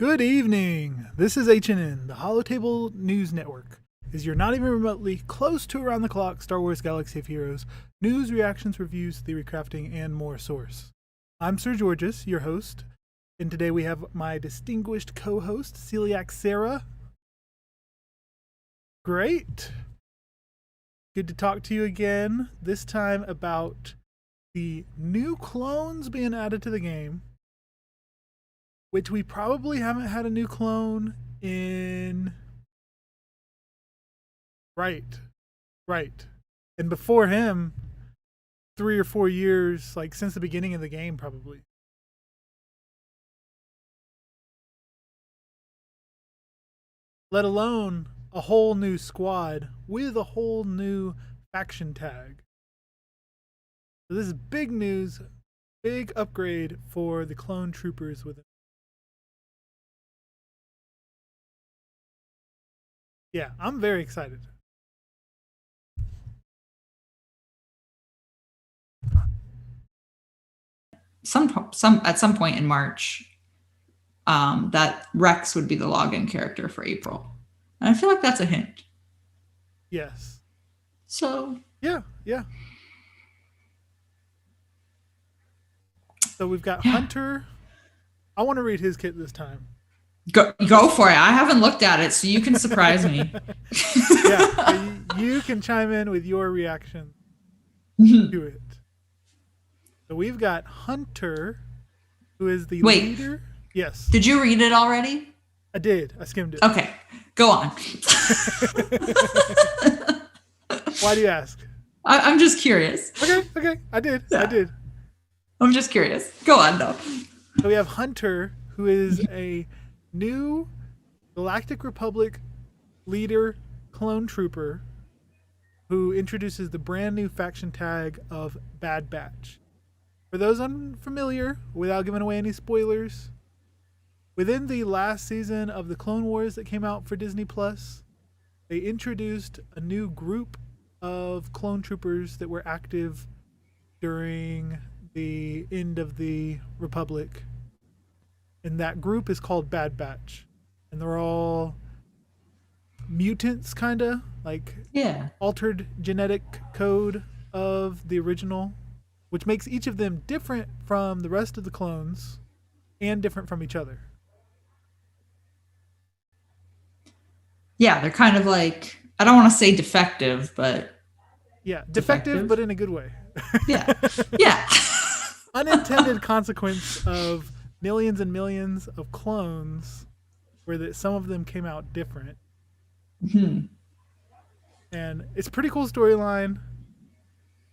Good evening. This is HNN, the Holotable News Network. Is you're not even remotely close to around the clock Star Wars Galaxy of Heroes, news, reactions, reviews, theory crafting, and more source. I'm Sir Georges, your host, and today we have my distinguished co-host, Celiac Sarah. Great. Good to talk to you again, this time about the new clones being added to the game, which we probably haven't had a new clone in... Right. And before him, 3 or 4 years, like since the beginning of the game, probably. Let alone a whole new squad with a whole new faction tag. So this is big news, big upgrade for the clone troopers within. Yeah, I'm very excited. At some point in March, that Rex would be the login character for April. And I feel like that's a hint. Yes. So Yeah. So we've got Hunter. I want to read his kit this time. Go for it. I haven't looked at it, so you can surprise me. Yeah, you can chime in with your reaction to it. So we've got Hunter, who is the leader. Yes. Did you read it already? I did. I skimmed it. Okay, go on. Why do you ask? I'm just curious. Okay. I did. I'm just curious. Go on, though. So we have Hunter, who is a new Galactic Republic leader clone trooper who introduces the brand new faction tag of Bad Batch. For those unfamiliar, without giving away any spoilers, within the last season of the Clone Wars that came out for Disney Plus, they introduced a new group of clone troopers that were active during the end of the Republic. And that group is called Bad Batch. And they're all mutants, kind of, like altered genetic code of the original, which makes each of them different from the rest of the clones and different from each other. Yeah, they're kind of like, I don't want to say defective, but... Yeah, defective, but in a good way. Yeah. Unintended consequence of millions and millions of clones where that some of them came out different. Mm-hmm. And it's a pretty cool storyline.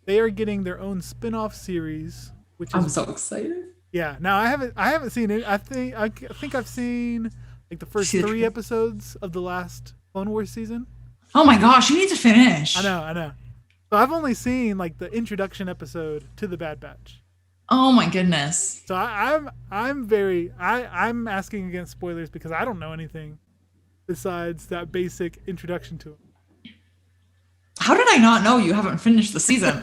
They are getting their own spin-off series, which is... I'm so excited. Yeah. Now I haven't seen it. I think I've seen like the first 3 episodes of the last Clone Wars season. Oh my gosh, you need to finish. I know. So I've only seen like the introduction episode to the Bad Batch. Oh my goodness. So I'm asking against spoilers because I don't know anything besides that basic introduction to him. How did I not know you haven't finished the season?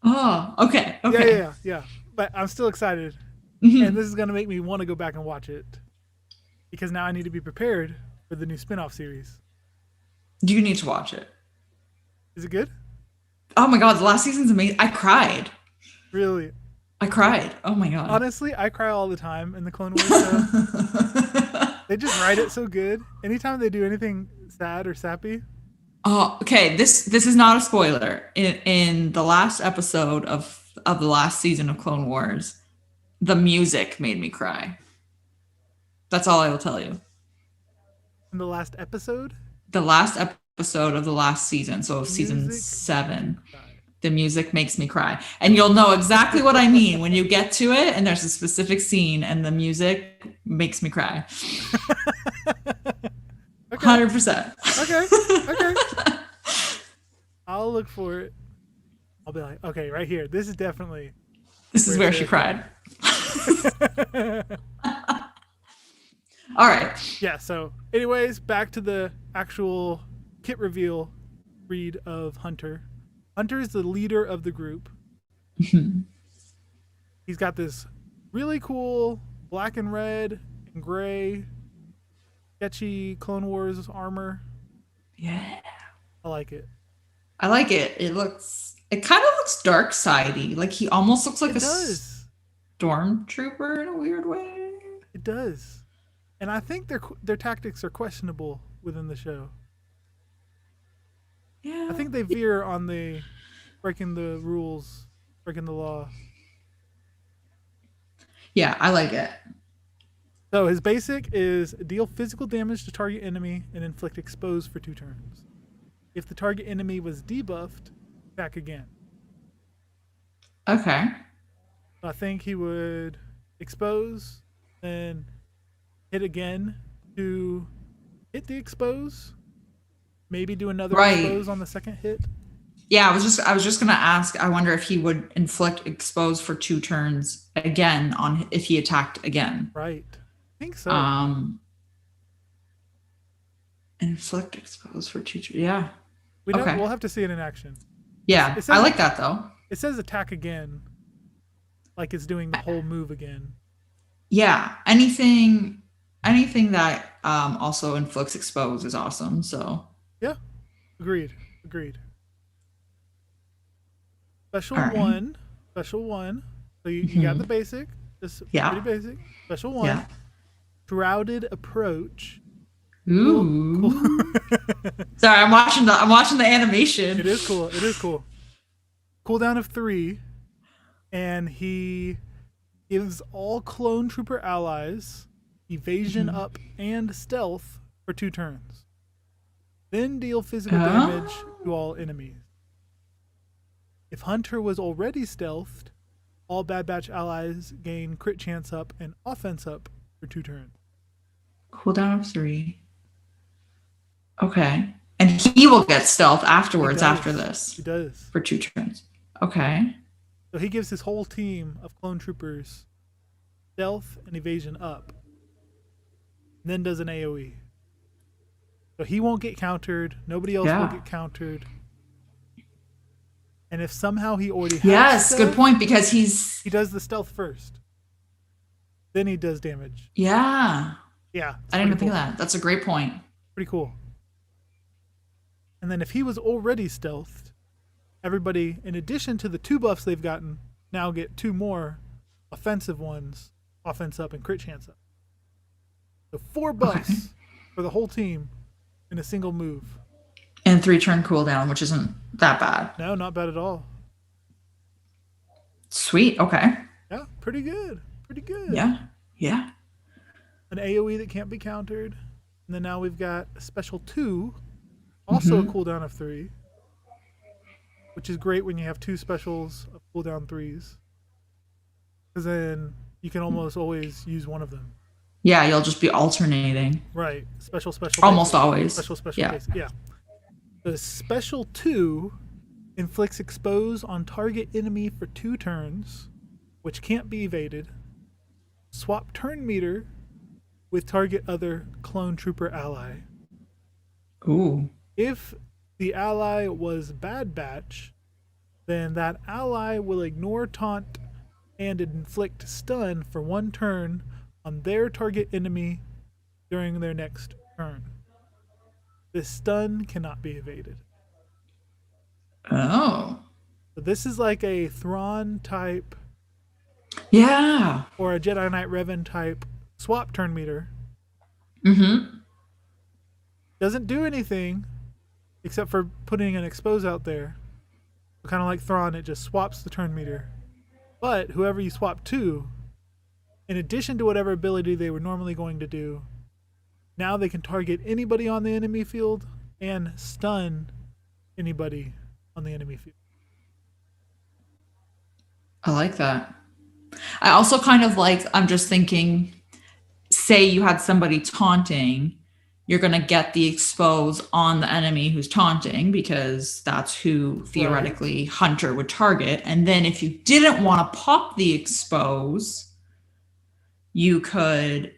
Oh, okay. Yeah. But I'm still excited. Mm-hmm. And this is going to make me want to go back and watch it because now I need to be prepared for the new spin-off series. You need to watch it. Is it good? Oh my god, the last season's amazing. I cried. Really? I cried. Oh my god. Honestly, I cry all the time in the Clone Wars show. They just write it so good. Anytime they do anything sad or sappy. Oh, okay. This is not a spoiler. In the last episode of the last season of Clone Wars, the music made me cry. That's all I will tell you. In the last episode? The last episode of the last season, so of season 7. The music makes me cry. And you'll know exactly what I mean when you get to it and there's a specific scene and the music makes me cry. Okay. 100%. Okay. I'll look for it. I'll be like, okay, right here. This is definitely... This is where she cried. All right. Yeah, so anyways, back to the actual kit reveal read of Hunter. Hunter is the leader of the group. Mm-hmm. He's got this really cool black and red and gray sketchy Clone Wars armor. Yeah. I like it. I like it. It kind of looks dark sidey. Like he almost looks like It a does. stormtrooper in a weird way. It does. And I think their tactics are questionable within the show. Yeah. I think they veer on the breaking the rules, breaking the law. Yeah, I like it. So his basic is deal physical damage to target enemy and inflict expose for 2 turns. If the target enemy was debuffed, attack again. Okay. So I think he would expose, then hit again to hit the expose. Maybe do another expose on the second hit. Yeah, I was just gonna ask. I wonder if he would inflict expose for 2 turns again on if he attacked again. Right. I think so. Inflict expose for 2 turns. Yeah. We'll have to see it in action. Yeah, I like that though. It says attack again, like it's doing the whole move again. Yeah, anything that also inflicts expose is awesome. So yeah, agreed. Special right. one. So you got the basic, just pretty basic. Special one. Yeah. Shrouded approach. Ooh. Cool. Sorry, I'm watching the animation. It is cool. Cooldown of 3, and he gives all clone trooper allies evasion up and stealth for 2 turns. Then deal physical damage to all enemies. If Hunter was already stealthed, all Bad Batch allies gain crit chance up and offense up for 2 turns. Cooldown of 3. Okay. And he will get stealth afterwards after this. He does. For 2 turns. Okay. So he gives his whole team of clone troopers stealth and evasion up. And then does an AoE. So he won't get countered. Nobody else will get countered. And if somehow he already has stealth, good point, because he does the stealth first. Then he does damage. Yeah. Yeah. I didn't even think of that. That's a great point. Pretty cool. And then if he was already stealthed, everybody, in addition to the 2 buffs they've gotten, now get 2 more offensive ones, offense up and crit chance up. So 4 buffs for the whole team in a single move. And 3 turn cooldown, which isn't that bad. No, not bad at all. Sweet. Okay. Yeah, pretty good. Yeah. An AoE that can't be countered. And then now we've got a special 2, also a cooldown of 3, which is great when you have 2 specials of cooldown 3s. Because then you can almost always use one of them. Yeah, you'll just be alternating. Right. Special. Almost always. Special. Yeah. The special 2 inflicts expose on target enemy for 2 turns, which can't be evaded. Swap turn meter with target other clone trooper ally. Ooh. If the ally was Bad Batch, then that ally will ignore taunt and inflict stun for 1 turn on their target enemy during their next turn. This stun cannot be evaded. Oh. So this is like a Thrawn type. Yeah. Or a Jedi Knight Revan type swap turn meter. Doesn't do anything except for putting an expose out there. Kind of like Thrawn, it just swaps the turn meter. But whoever you swap to, in addition to whatever ability they were normally going to do, now they can target anybody on the enemy field and stun anybody on the enemy field. I like that. I also kind of like, I'm just thinking, say you had somebody taunting, you're going to get the expose on the enemy who's taunting because that's who theoretically Hunter would target. And then if you didn't want to pop the expose, you could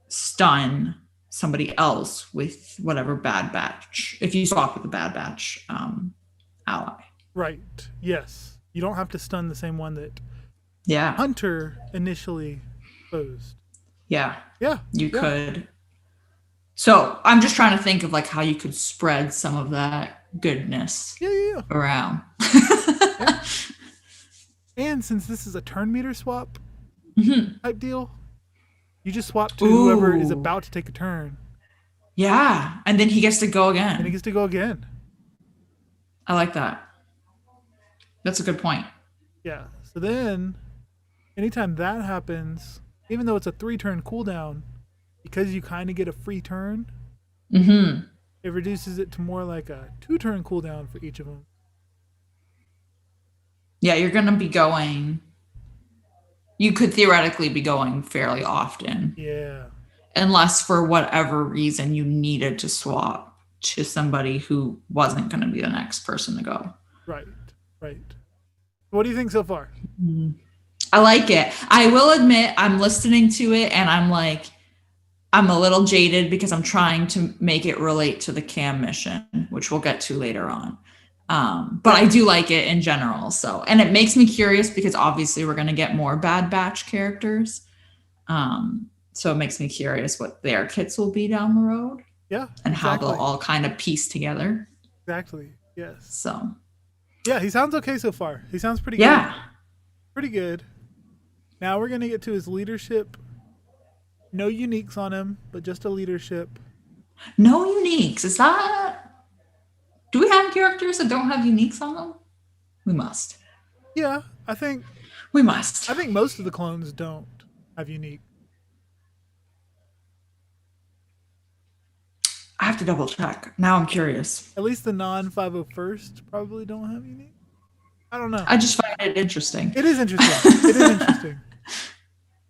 stun somebody else with whatever Bad Batch, if you swap with the Bad Batch ally. Right. Yes. You don't have to stun the same one that Yeah. Hunter initially exposed. Yeah. Yeah. You yeah. could. So I'm just trying to think of like how you could spread some of that goodness Yeah. around. Yeah. And since this is a turn meter swap type deal, you just swap to whoever is Ooh. about to take a turn, Yeah. And then he gets to go and he again. gets to go again. I like that. That's a good point. Yeah. So then, anytime that happens, even though it's a 3-turn cooldown, because you kind of get a free turn, Mm-hmm. it reduces it to more like a 2-turn cooldown for each of them. Yeah, you're going to be going. You could theoretically be going fairly often, Yeah. unless for whatever reason you needed to swap to somebody who wasn't going to be the next person to go. Right. What do you think so far? I like it. I will admit, I'm listening to it and I'm like, I'm a little jaded because I'm trying to make it relate to the cam mission, which we'll get to later on. But I do like it in general. So, and it makes me curious because obviously we're going to get more Bad Batch characters. So it makes me curious what their kits will be down the road. Yeah. And how they'll all kind of piece together. Exactly. Yes. So. Yeah, he sounds okay so far. He sounds pretty good. Pretty good. Now we're going to get to his leadership. No uniques on him, but just a leadership. No uniques. Is that... Do we have characters that don't have uniques on them? We must. Yeah, I think... We must. I think most of the clones don't have unique. I have to double check. Now I'm curious. At least the non-501st probably don't have unique. I don't know. I just find it interesting. It is interesting.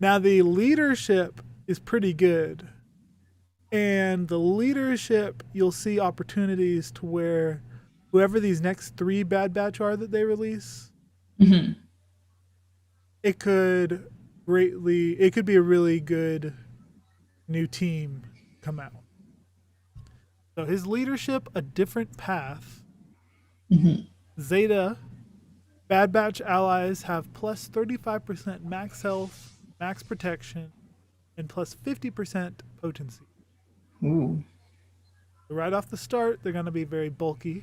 Now the leadership is pretty good. And the leadership, you'll see opportunities to where whoever these next 3 Bad Batch are that they release, it could be a really good new team come out. So his leadership, a different path. Zeta, Bad Batch allies have plus 35% max health, max protection, and plus 50% potency. Ooh. So right off the start, they're going to be very bulky.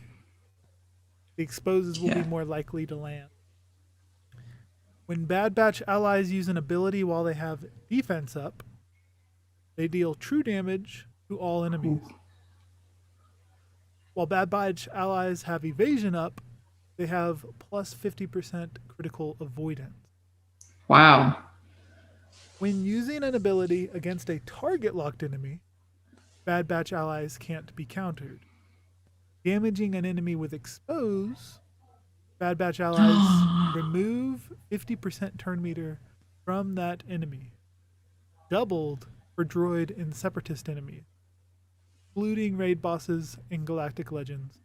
The exposes will be more likely to land. When Bad Batch allies use an ability while they have defense up, they deal true damage to all enemies. Ooh. While Bad Batch allies have evasion up, they have plus 50% critical avoidance. Wow. When using an ability against a target locked enemy, Bad Batch allies can't be countered. Damaging an enemy with expose, Bad Batch allies remove 50% turn meter from that enemy. Doubled for droid and separatist enemies, including raid bosses and galactic legends,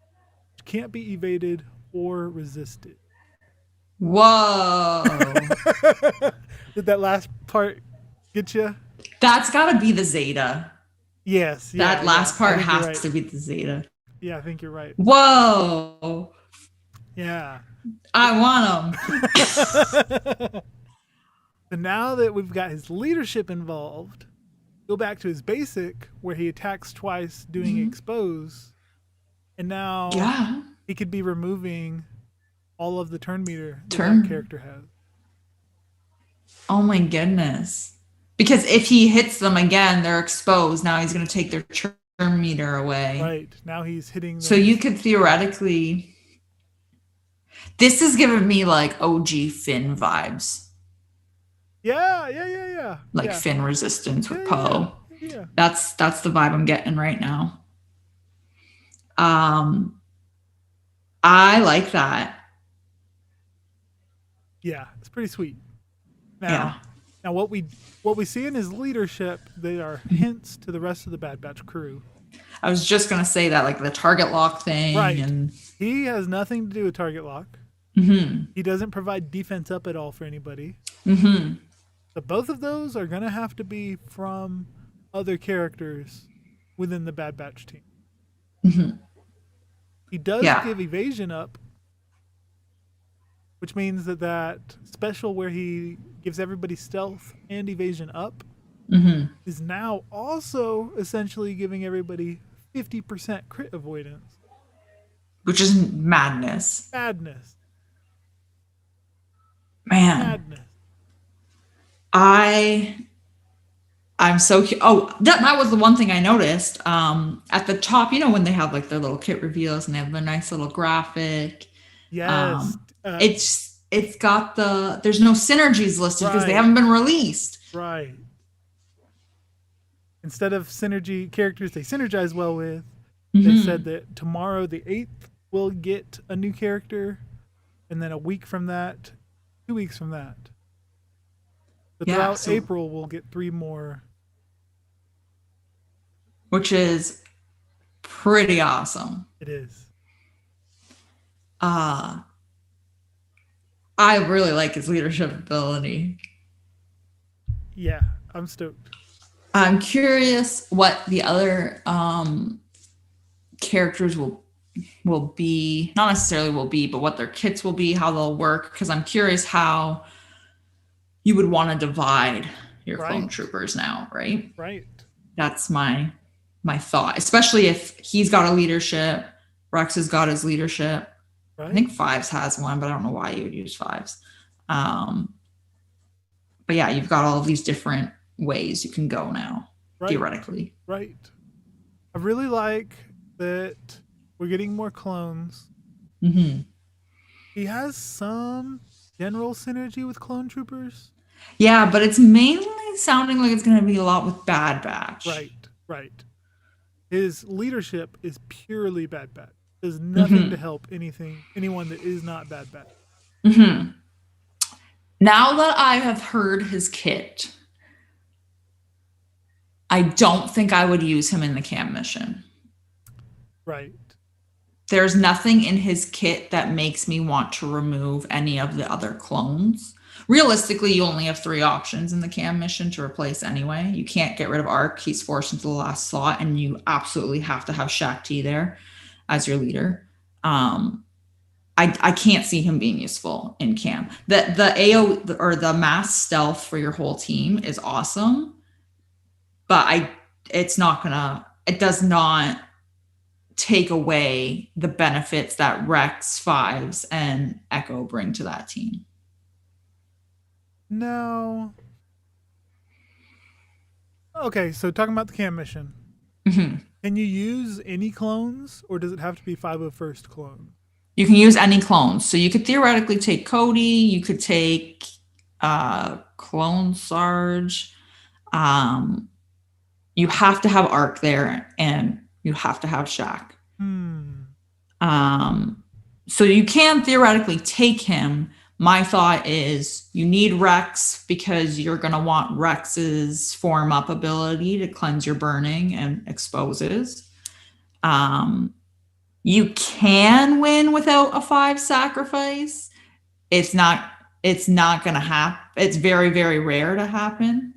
which can't be evaded or resisted. Whoa. Did that last part get you? That's got to be the Zeta. Yes. That last part has to be the Zeta. Yeah, I think you're right. Whoa. Yeah. I want him. So now that we've got his leadership involved, go back to his basic where he attacks twice doing expose. And now he could be removing all of the turn meter that character has. Oh my goodness. Because if he hits them again, they're exposed. Now he's going to take their turn meter away. Right. Now he's hitting them. So you could theoretically... This is giving me like OG Finn vibes. Yeah. Like Finn Resistance with Poe. Yeah. That's the vibe I'm getting right now. I like that. Yeah, it's pretty sweet. Now what we see in his leadership, they are hints to the rest of the Bad Batch crew. I was just gonna say that, like the target lock thing. Right. And he has nothing to do with target lock. He doesn't provide defense up at all for anybody. So both of those are gonna have to be from other characters within the Bad Batch team. He does give evasion up, which means that special where he gives everybody stealth and evasion up is now also essentially giving everybody 50% crit avoidance. Which is madness. Madness. Man. Madness. I'm so that was the one thing I noticed. At the top, when they have like their little kit reveals and they have their nice little graphic. Yes. It's got there's no synergies listed because they haven't been released. Right. Instead of synergy characters they synergize well with, they said that tomorrow the 8th will get a new character, and then a week from that, 2 weeks from that. But throughout April we'll get 3 more. Which is pretty awesome. It is. I really like his leadership ability. Yeah, I'm stoked. I'm curious what the other characters will be, not necessarily will be, but what their kits will be, how they'll work, because I'm curious how you would want to divide your clone troopers now, right? Right. That's my thought, especially if he's got a leadership, Rex has got his leadership. Right. I think Fives has one, but I don't know why you would use Fives. But yeah, you've got all of these different ways you can go now, theoretically. Right. I really like that we're getting more clones. He has some general synergy with clone troopers. Yeah, but it's mainly sounding like it's going to be a lot with Bad Batch. Right. His leadership is purely Bad Batch. Does nothing to help anyone that is not Bad Batch. Now that I have heard his kit, I don't think I would use him in the cam mission. Right. There's nothing in his kit that makes me want to remove any of the other clones. Realistically, you only have 3 options in the cam mission to replace anyway. You can't get rid of Ark. He's forced into the last slot, and you absolutely have to have Shaq T there as your leader. I can't see him being useful in cam. The AO or the mass stealth for your whole team is awesome, but it does not take away the benefits that Rex, Fives, and Echo bring to that team. No. Okay, so talking about the cam mission. Can you use any clones, or does it have to be 501st clone? You can use any clones. So you could theoretically take Cody. You could take Clone Sarge. You have to have Ark there, and you have to have Shaq. So you can theoretically take him. My thought is you need Rex because you're going to want Rex's form up ability to cleanse your burning and exposes. You can win without a 5 sacrifice. It's not going to happen. It's very, very rare to happen.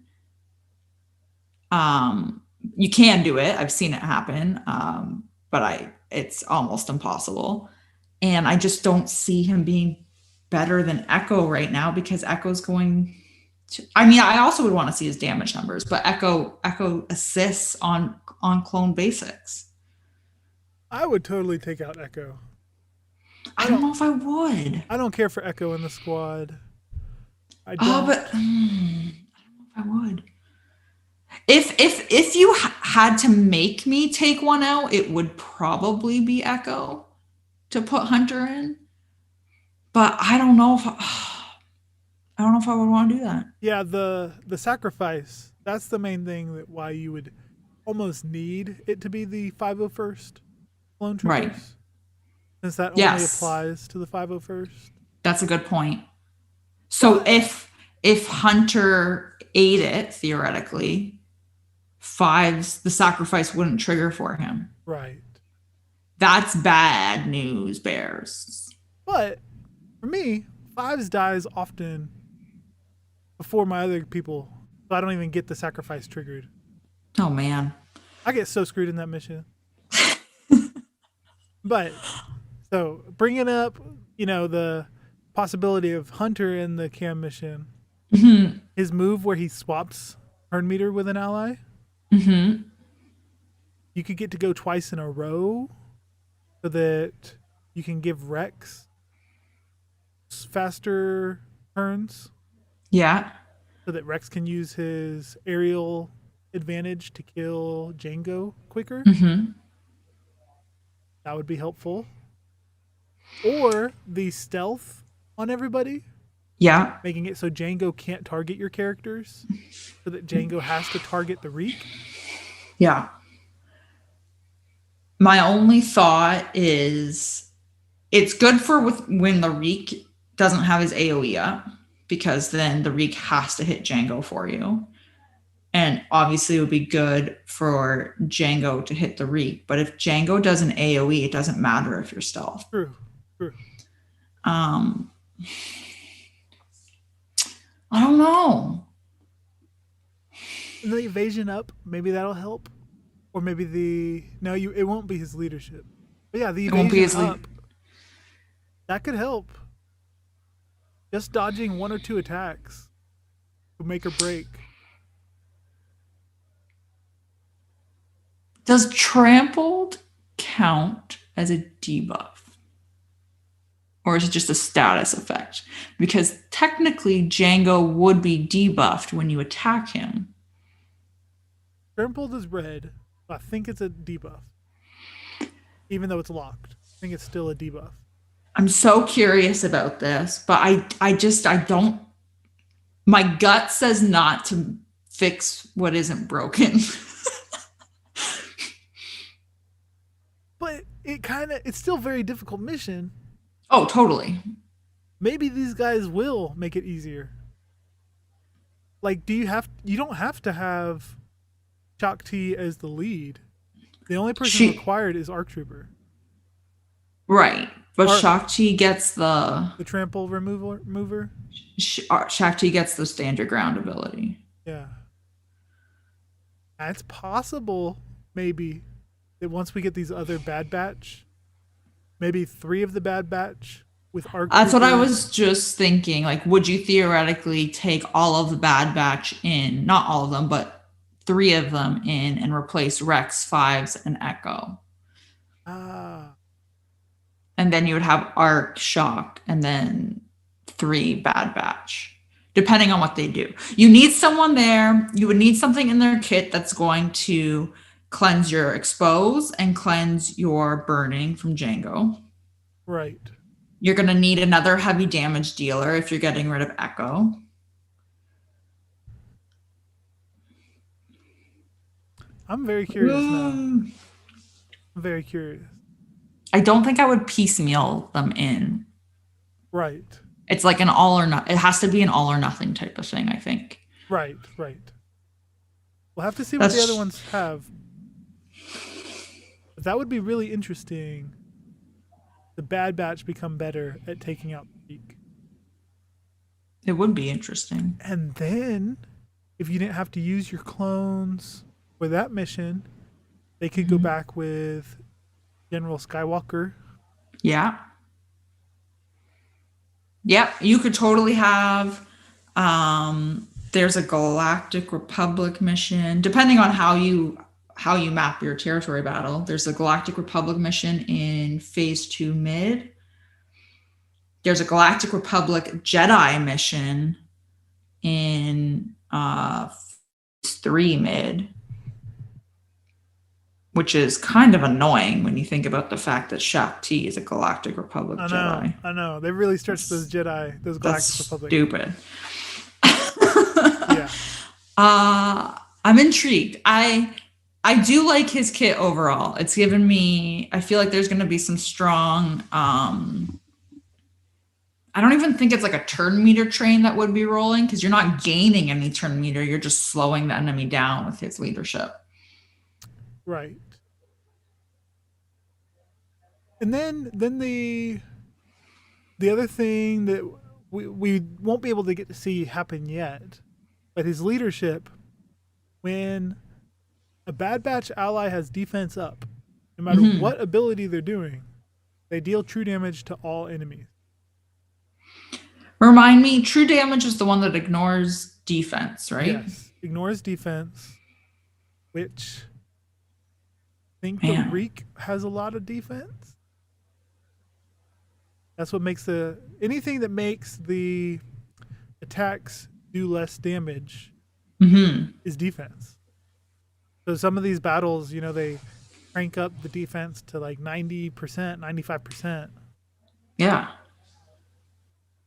You can do it. I've seen it happen. But it's almost impossible. And I just don't see him being better than Echo right now because Echo's going to, I also would want to see his damage numbers, but Echo assists on clone basics. I would totally take out Echo. I don't know if I would. I don't care for Echo in the squad. I don't know if I would. If you had to make me take one out, it would probably be Echo to put Hunter in. But I don't know if I would want to do that. Yeah, the sacrifice, that's the main thing that why you would almost need it to be the 501st clone troopers. Right. Since that only applies to the 501st. That's a good point. So if Hunter ate it, theoretically, the sacrifice wouldn't trigger for him. Right. That's bad news, Bears. But for me, 5s dies often before my other people, so I don't even get the sacrifice triggered. Oh, man. I get so screwed in that mission. But, so, bringing up, the possibility of Hunter in the cam mission. Mm-hmm. His move where he swaps turn meter with an ally. Mm-hmm. You could get to go twice in a row so that you can give Rex faster turns Yeah. so that Rex can use his aerial advantage to kill Django quicker. Mm-hmm. That would be helpful. Or the stealth on everybody, Yeah. making it so Django can't target your characters, so that Django has to target the Reek. Yeah. My only thought is it's good for when the Reek doesn't have his AoE up, because then the Reek has to hit Django for you. And obviously it would be good for Django to hit the Reek. But if Django does an AoE, it doesn't matter if you're stealth. True. I don't know. And the evasion up, maybe that'll help. Or maybe it won't be his leadership. But yeah, the It won't be his evasion up, that could help. Just dodging one or two attacks would make or break. Does trampled count as a debuff? Or is it just a status effect? Because technically Django would be debuffed when you attack him. Trampled is red. I think it's a debuff. Even though it's locked. I think it's still a debuff. I'm so curious about this, but I don't. My gut says not to fix what isn't broken. But it's still a very difficult mission. Oh, totally. Maybe these guys will make it easier. Like, you don't have to have Shakti as the lead. The only person required is Arc Trooper. Right. But Shakti gets the trample remover. Shakti gets the stand your ground ability. Yeah. It's possible, maybe, that once we get these other Bad Batch, maybe 3 of the Bad Batch with Arc That's Trooper. what I was just thinking. Like, would you theoretically take all of the Bad Batch in, not all of them, but 3 of them in, and replace Rex, Fives, and Echo? And then you would have Arc, Shock, and then 3 Bad Batch, depending on what they do. You need someone there. You would need something in their kit that's going to cleanse your expose and cleanse your burning from Django. Right. You're going to need another heavy damage dealer if you're getting rid of Echo. I'm very curious now. I'm very curious. I don't think I would piecemeal them in. Right. It's like an all or not. It has to be an all or nothing type of thing, I think. Right. We'll have to see what the other ones have. But that would be really interesting. The Bad Batch become better at taking out the Reek. It would be interesting. And then, if you didn't have to use your clones for that mission, they could go back with General Skywalker. Yeah. Yep, you could totally have there's a Galactic Republic mission, depending on how you map your territory battle. There's a Galactic Republic mission in Phase 2 mid. There's a Galactic Republic Jedi mission in Phase 3 mid, which is kind of annoying when you think about the fact that Shakti is a Galactic Republic Jedi. I know. They really stretched those Jedi, those Galactic Republic. Stupid. Yeah. I'm intrigued. I do like his kit overall. It's given me, I feel like there's going to be some strong, I don't even think it's like a turn meter train that would be rolling, because you're not gaining any turn meter. You're just slowing the enemy down with his leadership. Right. And then the other thing that we won't be able to get to see happen yet, but his leadership, when a Bad Batch ally has defense up, no matter what ability they're doing, they deal true damage to all enemies. Remind me, true damage is the one that ignores defense, right? Yes, ignores defense, which I think the Man, Reek has a lot of defense. That's what makes anything that makes the attacks do less damage is defense. So some of these battles, they crank up the defense to like 90%, 95%. yeah.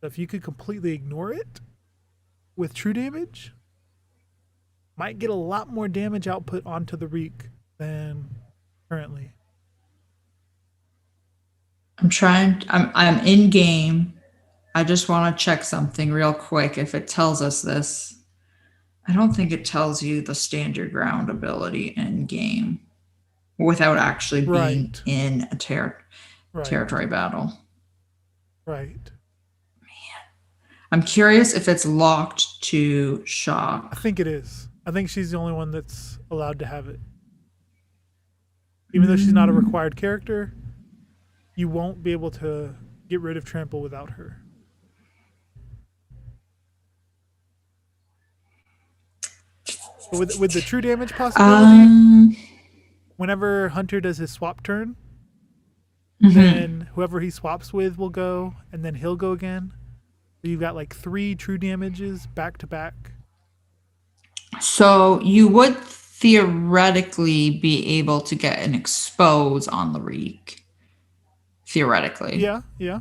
So if you could completely ignore it with true damage, might get a lot more damage output onto the Reek than currently. I'm in game. I just want to check something real quick if it tells us this. I don't think it tells you the stand your ground ability in game without actually being Right. in a Right. territory battle. Right. I'm curious if it's locked to shock. I think it is. I think she's the only one that's allowed to have it. Even though she's not a required character, you won't be able to get rid of trample without her. But with the true damage possibility, whenever Hunter does his swap turn, then whoever he swaps with will go, and then he'll go again. So you've got like 3 true damages back to back. So you would theoretically be able to get an expose on the Reek. Theoretically. Yeah.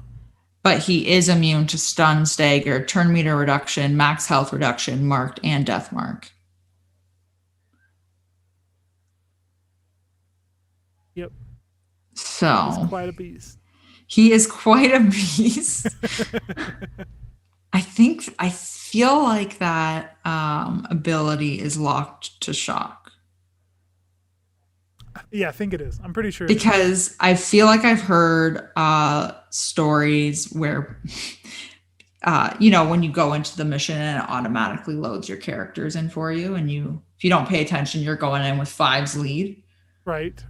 But he is immune to stun, stagger, turn meter reduction, max health reduction, marked, and death mark. Yep. So he's quite a beast. He is quite a beast. I feel like that ability is locked to shock. Yeah, I think it is. I'm pretty sure. Because I feel like I've heard stories where, when you go into the mission and it automatically loads your characters in for you, and if you don't pay attention, you're going in with 5's lead. Right.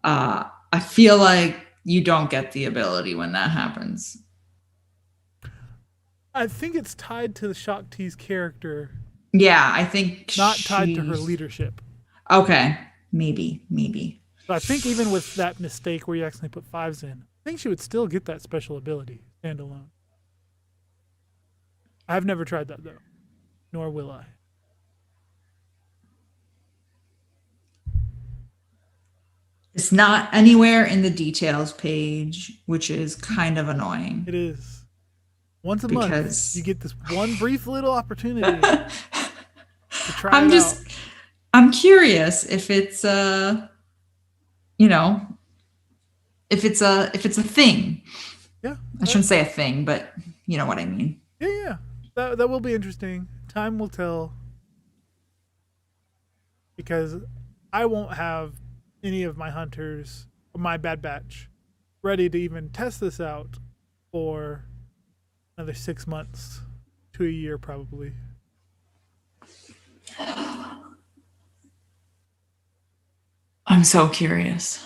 I feel like you don't get the ability when that happens. I think it's tied to the Shock T's character. Yeah, I think not tied to her leadership. Okay, maybe. So I think even with that mistake where you accidentally put 5's in, I think she would still get that special ability standalone. I've never tried that though, nor will I. It's not anywhere in the details page, which is kind of annoying. It is. Once a month, you get this one brief little opportunity to try out. I'm curious if it's if it's a thing. Yeah. I shouldn't say a thing, but you know what I mean. Yeah. That will be interesting. Time will tell. Because I won't have any of my hunters or my Bad Batch ready to even test this out for another 6 months to a year probably. I'm so curious.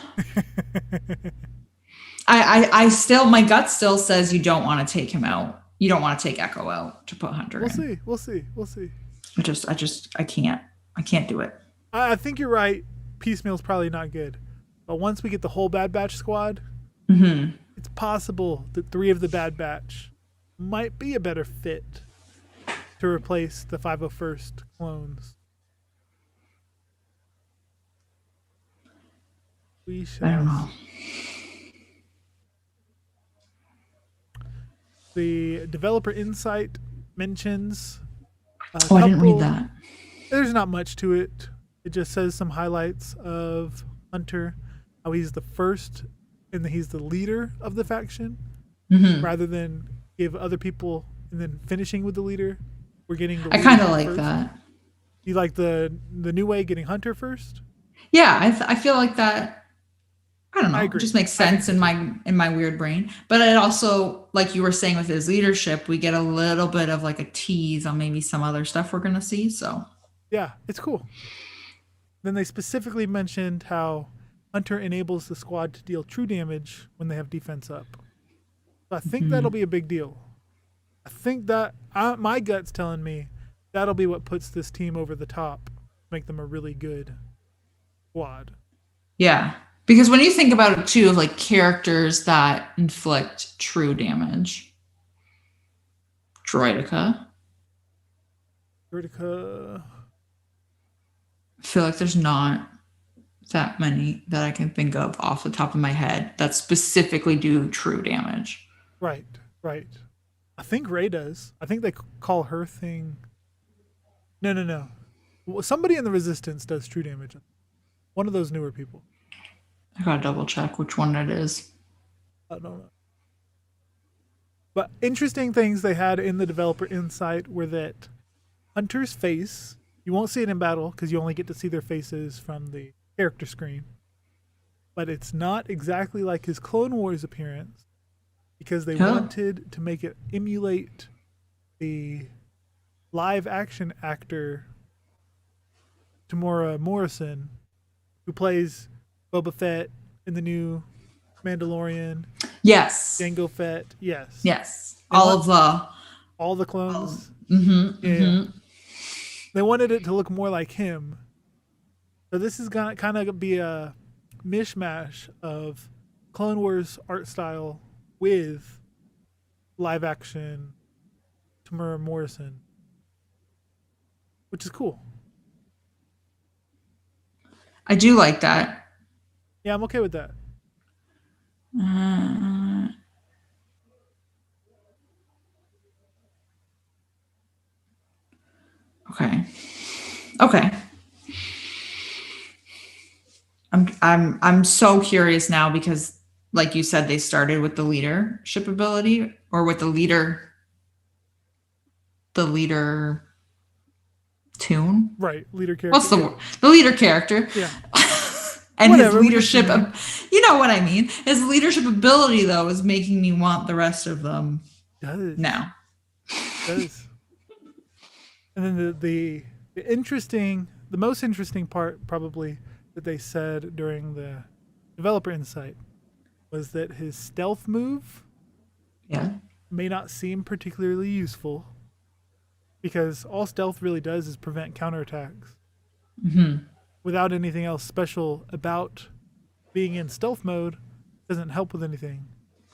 I still, my gut still says you don't want to take him out. You don't want to take Echo out to put Hunter in. We'll see. I can't do it. I think you're right. Piecemeal's probably not good. But once we get the whole Bad Batch squad, it's possible that 3 of the Bad Batch might be a better fit to replace the 501st clones. We shall. I don't know. The developer insight mentions I didn't read that. There's not much to it. It just says some highlights of Hunter, how he's the first and that he's the leader of the faction, rather than give other people and then finishing with the leader. We're getting. I kind of like that. You like the new way, getting Hunter first? Yeah, I feel like that. I don't know. It just makes sense in my weird brain. But it also, like you were saying with his leadership, we get a little bit of like a tease on maybe some other stuff we're gonna see. So yeah, it's cool. Then they specifically mentioned how Hunter enables the squad to deal true damage when they have defense up. So I think that'll be a big deal. I think that my gut's telling me that'll be what puts this team over the top, make them a really good squad. Yeah. Because when you think about it too, of like characters that inflict true damage, Droideka. Vertica. I feel like there's not that many that I can think of off the top of my head that specifically do true damage. Right, right. I think Ray does. I think they call her thing. No. Somebody in the Resistance does true damage. One of those newer people. I gotta double check which one it is. I don't know. But interesting things they had in the developer insight were that Hunter's face, you won't see it in battle because you only get to see their faces from the character screen. But it's not exactly like his Clone Wars appearance because they wanted to make it emulate the live action actor Tamora Morrison, who plays Boba Fett in the new Mandalorian. Yes. Jango Fett. Yes. Yes. All the clones. Yeah. They wanted it to look more like him. So this is gonna kind of be a mishmash of Clone Wars art style with live action Tamara Morrison, which is cool. I do like that. Yeah, I'm okay with that. Okay. I'm so curious now because, like you said, they started with the leadership ability or with the leader tune. Right, leader character. What's the word? The leader character. Yeah. And whatever, his leadership, you know what I mean. His leadership ability, though, is making me want the rest of them. Now. Does. And then the most interesting part probably that they said during the developer insight was that his stealth move may not seem particularly useful because all stealth really does is prevent counterattacks. Without anything else special about being in stealth mode, doesn't help with anything.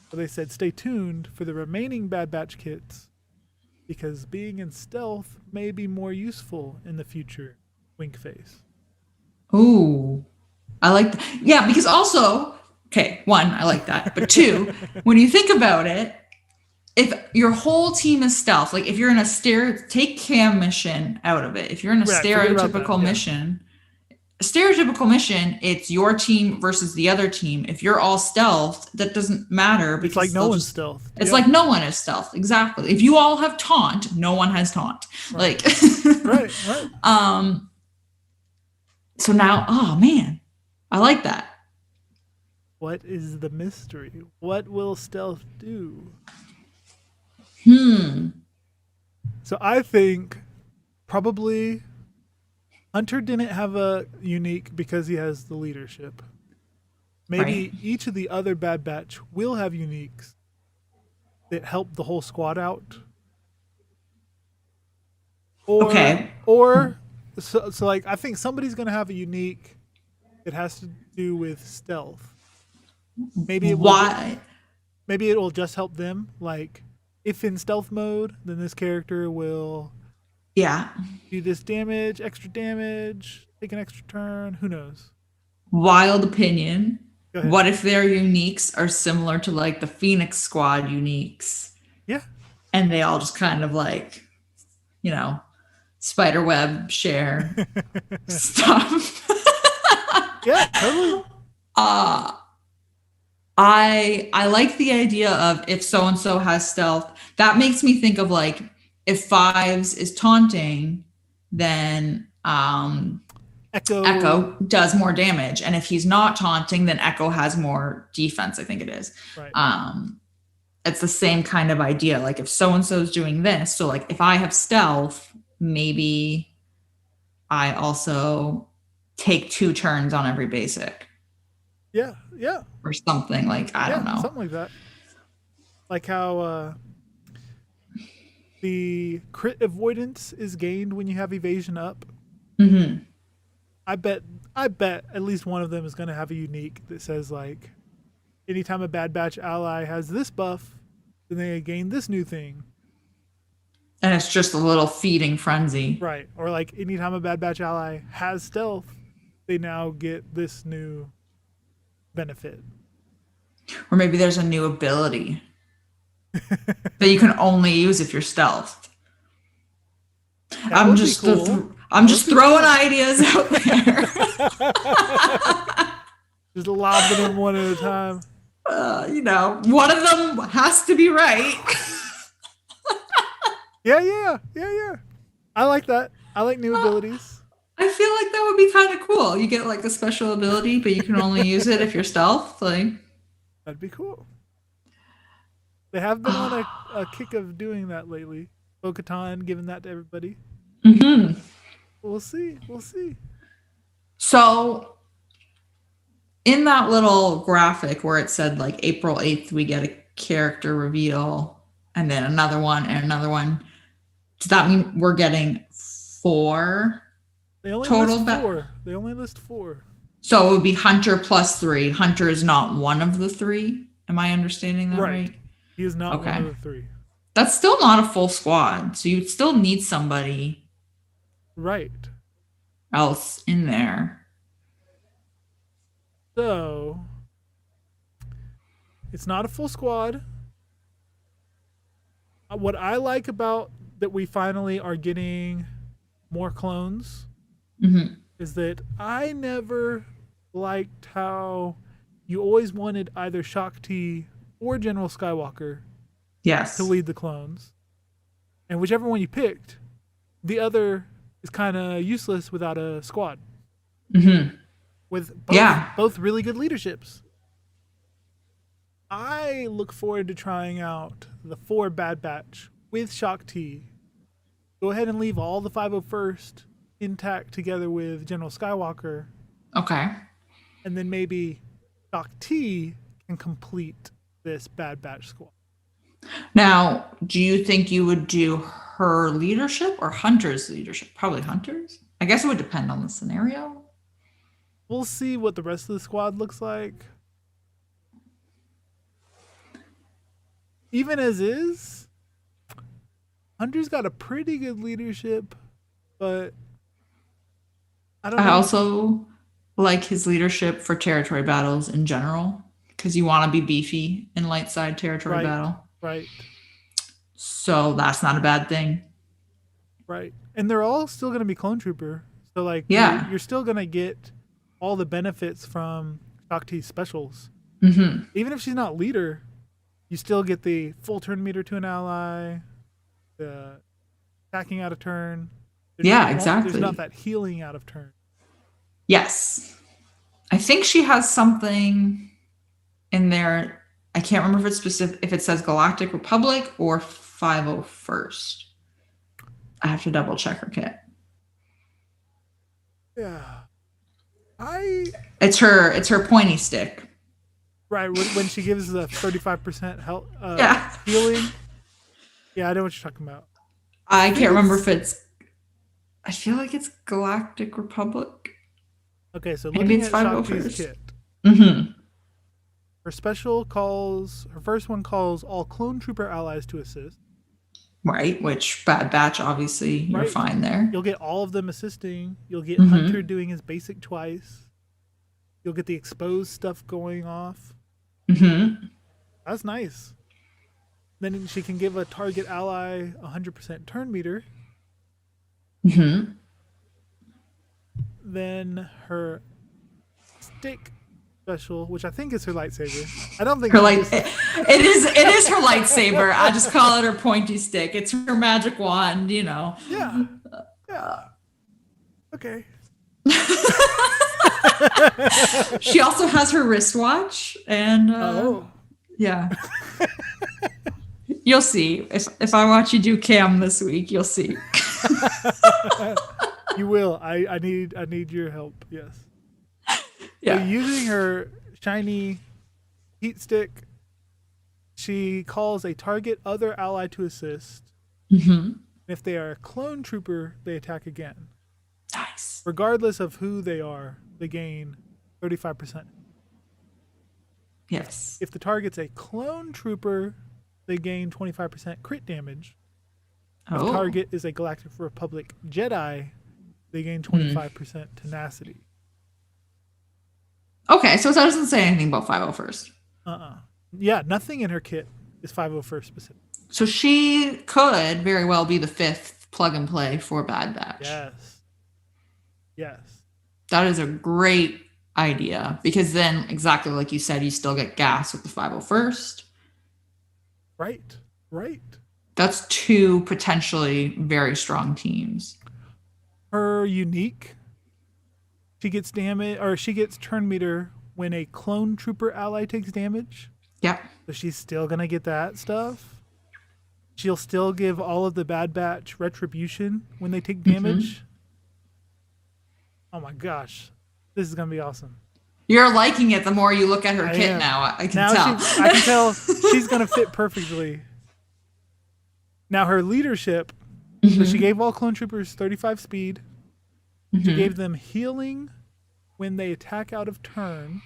So they said stay tuned for the remaining Bad Batch kits because being in stealth may be more useful in the future. Wink face. Ooh, I like that. Yeah, because also, okay, one, I like that. But two, when you think about it, if your whole team is stealth, like if you're in a take cam mission out of it, if you're in a stereotypical mission, it's your team versus the other team. If you're all stealth, that doesn't matter because it's like no one's stealth. It's like no one is stealth. Exactly. If you all have taunt, no one has taunt. Right. Like right. So now, oh man, I like that. What is the mystery? What will stealth do? So I think probably Hunter didn't have a unique because he has the leadership. Maybe each of the other Bad Batch will have uniques that help the whole squad out. Or so like I think somebody's gonna have a unique that has to do with stealth. Maybe it will, maybe it will just help them. Like if in stealth mode, then this character will do this damage, extra damage, take an extra turn. Who knows? Wild opinion. What if their uniques are similar to like the Phoenix Squad uniques? Yeah. And they all just kind of like, you know, spiderweb share stuff. Yeah, totally. I like the idea of if so and so has stealth. That makes me think of like if Fives is taunting, then Echo does more damage, and if he's not taunting, then Echo has more defense. I think it is. Right. It's the same kind of idea. Like if so and so is doing this, so like if I have stealth, maybe I also take 2 turns on every basic. Yeah. Or something like I don't know. Something like that. Like how The crit avoidance is gained when you have evasion up. Mm-hmm. I bet at least one of them is going to have a unique that says like, anytime a Bad Batch ally has this buff, then they gain this new thing. And it's just a little feeding frenzy. Right. Or like anytime a Bad Batch ally has stealth, they now get this new benefit. Or maybe there's a new ability that you can only use if you're stealthed. I'm just cool. I'm just throwing ideas out there. Just lobbing them one at a time. One of them has to be right. Yeah. I like that. I like new abilities. I feel like that would be kind of cool. You get like a special ability, but you can only use it if you're stealth. Like, that'd be cool. They have been on a kick of doing that lately. Bo-Katan giving that to everybody. Mm-hmm. We'll see. So, in that little graphic where it said like April 8th, we get a character reveal, and then another one and another one. Does that mean we're getting 4 total? They only list 4. So it would be Hunter plus 3. Hunter is not one of the 3. Am I understanding that right? He is not one of the 3. That's still not a full squad. So you'd still need somebody else in there. So it's not a full squad. What I like about that we finally are getting more clones is that I never liked how you always wanted either Shakti or General Skywalker to lead the clones. And whichever one you picked, the other is kind of useless without a squad. Mm-hmm. With both really good leaderships. I look forward to trying out the 4 Bad Batch with Shakti. Go ahead and leave all the 501st intact together with General Skywalker. Okay. And then maybe Shakti can complete this Bad Batch squad. Now, do you think you would do her leadership or Hunter's leadership? Probably Hunter's. I guess it would depend on the scenario. We'll see what the rest of the squad looks like. Even as is, Hunter's got a pretty good leadership, but I also like his leadership for territory battles in general, because you want to be beefy in light side territory battle. Right. So that's not a bad thing. Right. And they're all still going to be clone trooper. So like, you're still going to get all the benefits from Shakti's specials. Mm-hmm. Even if she's not leader, you still get the full turn meter to an ally, the attacking out of turn. Exactly. There's not that healing out of turn. Yes. I think she has something in there. I can't remember if it's specific, if it says Galactic Republic or 501st. I have to double check her kit. Yeah. It's her pointy stick. Right, when she gives the 35% health healing. Yeah, I know what you're talking about. I can't remember if it's. I feel like it's Galactic Republic. Okay, so looking at Shakti's kit. Mm-hmm. Her first one calls all clone trooper allies to assist. Right, which Bad Batch, obviously, you're fine there. You'll get all of them assisting. You'll get Hunter doing his basic twice. You'll get the exposed stuff going off. Mm-hmm. That's nice. Then she can give a target ally 100% turn meter. Mm-hmm. Then her stick special, which I think is her lightsaber. I don't think it is her lightsaber. I just call it her pointy stick. It's her magic wand, Yeah. Okay. She also has her wristwatch, and yeah. You'll see. If I watch you do cam this week, you'll see. You will. I need your help. Yes. Yeah. So using her shiny heat stick, she calls a target other ally to assist. Mm-hmm. If they are a clone trooper, they attack again. Nice. Regardless of who they are, they gain 35%. Yes. If the target's a clone trooper, they gain 25% crit damage. If the Oh. target is a Galactic Republic Jedi, they gain 25% tenacity. Okay, so it doesn't say anything about 501st. Yeah, nothing in her kit is 501st specific. So she could very well be the 5th plug and play for Bad Batch. Yes. Yes. That is a great idea because then, exactly like you said, you still get gas with the 501st. Right. Right. That's 2 potentially very strong teams. Her unique, she gets damage, or she gets turn meter when a clone trooper ally takes damage. Yep. So she's still going to get that stuff. She'll still give all of the Bad Batch retribution when they take damage. Oh my gosh. This is going to be awesome. You're liking it the more you look at her kit now. I can tell. I can tell she's going to fit perfectly. Now her leadership, so she gave all clone troopers 35 speed. She gave them healing when they attack out of turn,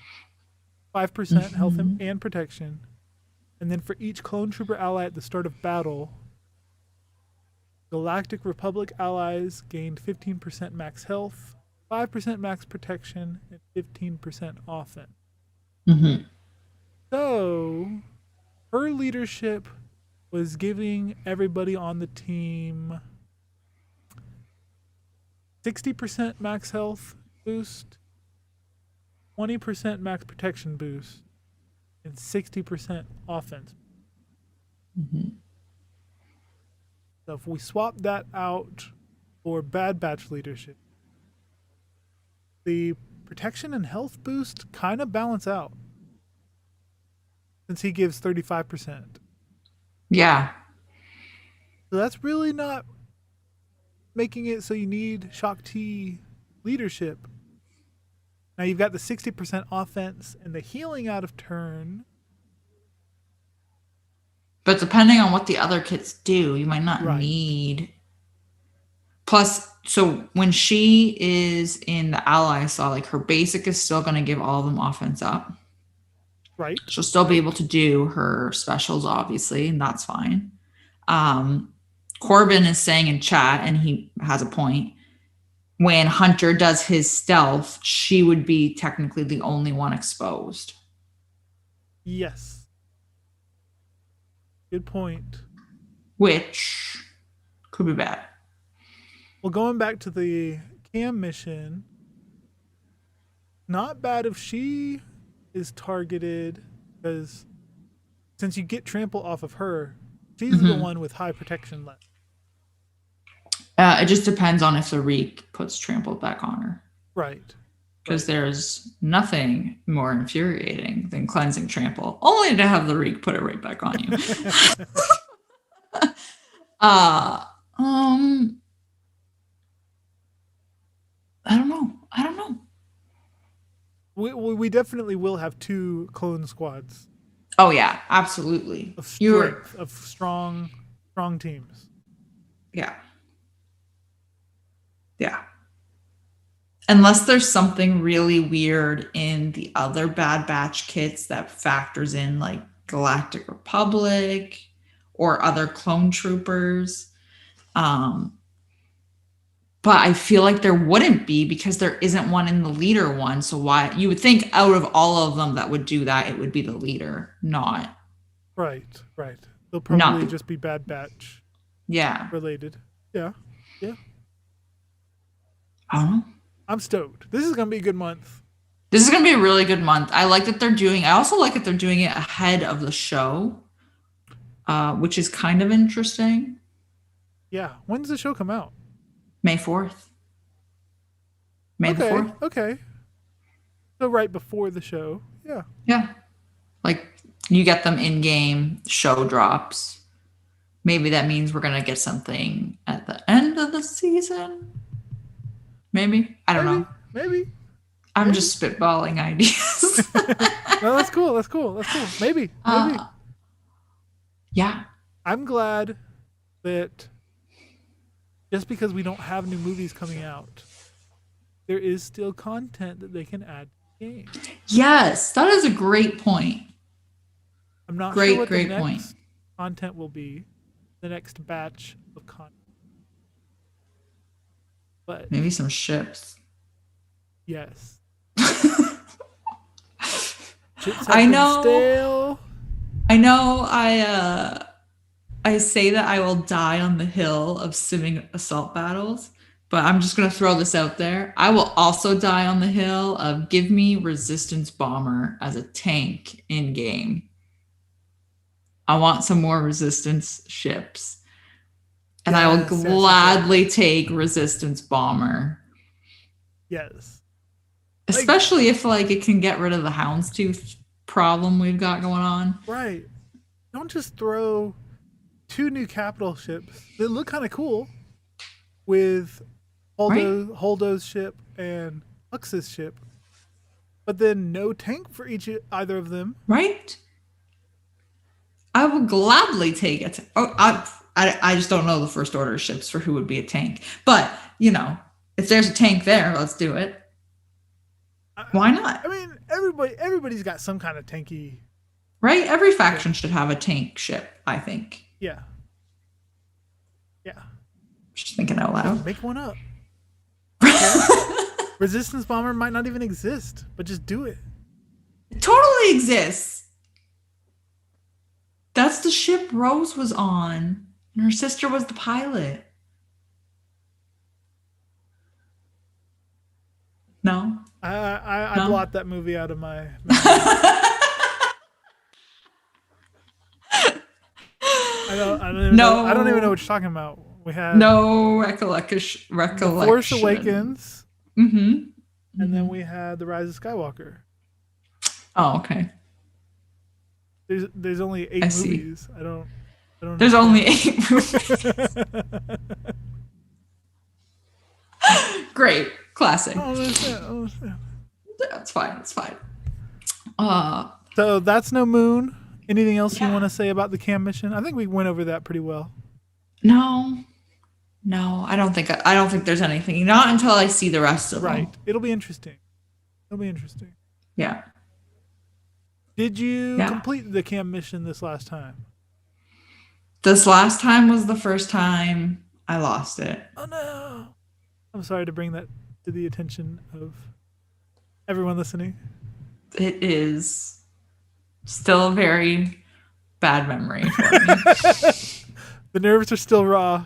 5% health and protection. And then for each clone trooper ally at the start of battle, Galactic Republic allies gained 15% max health, 5% max protection, and 15% offense. So her leadership was giving everybody on the team 60% max health boost, 20% max protection boost, and 60% offense. So if we swap that out for Bad Batch leadership, the protection and health boost kind of balance out since he gives 35%. Yeah. So that's really not making it so you need Shaak Ti leadership. Now you've got the 60% offense and the healing out of turn. But depending on what the other kits do, you might not need. Plus, so when she is in the ally saw, like her basic is still going to give all of them offense up. Right. She'll still be able to do her specials, obviously, and that's fine. Corbin is saying in chat, and he has a point, when Hunter does his stealth, she would be technically the only one exposed. Yes. Good point. Which could be bad. Well, going back to the Cam mission, not bad if she is targeted, because since you get trample off of her, she's the one with high protection left. It just depends on if the Reek puts trample back on her. Right. Because there's nothing more infuriating than cleansing trample, only to have the Reek put it right back on you. I don't know. We definitely will have 2 clone squads. Oh yeah, absolutely. Of strength, of strong teams. Yeah. Yeah. Unless there's something really weird in the other Bad Batch kits that factors in like Galactic Republic or other clone troopers. But I feel like there wouldn't be because there isn't one in the leader one. So why you would think out of all of them that would do that, it would be the leader, not. Right. They'll probably just be Bad Batch. Yeah. Related. Yeah. I don't know. I'm stoked. This is going to be a good month. This is going to be a really good month. I like that I also like that they're doing it ahead of the show, which is kind of interesting. Yeah. When does the show come out? May 4th. May the 4th. Okay. So right before the show. Yeah. Yeah. Like you get them in game, show drops. Maybe that means we're going to get something at the end of the season. Maybe. I don't know. Maybe. I'm just spitballing ideas. No, that's cool. Maybe. Yeah. I'm glad that just because we don't have new movies coming out, there is still content that they can add to the game. Yes, that is a great point. I'm not sure what the Great next point. content will be, the next batch of content. But Maybe some ships. yes. Chips have I been know. stale. I know. I say that I will die on the hill of simming assault battles, but I'm just gonna throw this out there. I will also die on the hill of give me Resistance Bomber as a tank in game. I want some more Resistance ships. And I will gladly take Resistance Bomber. Yes. Especially if like it can get rid of the Houndstooth problem we've got going on. Right. Don't just throw 2 new capital ships that look kind of cool with Holdo's ship and Hux's ship, but then no tank for either of them. Right? I will gladly take it. I just don't know the First Order ships for who would be a tank. But, you know, if there's a tank there, let's do it. Why not? I mean, everybody's got some kind of tanky. Right? Every faction should have a tank ship, I think. Yeah. Yeah. Just thinking out loud. Make one up. Resistance Bomber might not even exist, but just do it. It totally exists. That's the ship Rose was on. And her sister was the pilot. No? I No? blot that movie out of my memory. I don't even know what you're talking about. We had no recollection. The Force Awakens. Mm-hmm. And then we had The Rise of Skywalker. Oh, okay. There's only 8 movies. I don't There's only 8 movies. Great. Classic. Oh, That's fine. It's fine. So that's no moon. Anything else you want to say about the cam mission? I think we went over that pretty well. No, I don't think there's anything. Not until I see the rest of them. Right. It'll be interesting. Yeah. Did you complete the cam mission this last time? This last time was the first time I lost it. Oh no. I'm sorry to bring that to the attention of everyone listening. It is still a very bad memory for me. The nerves are still raw.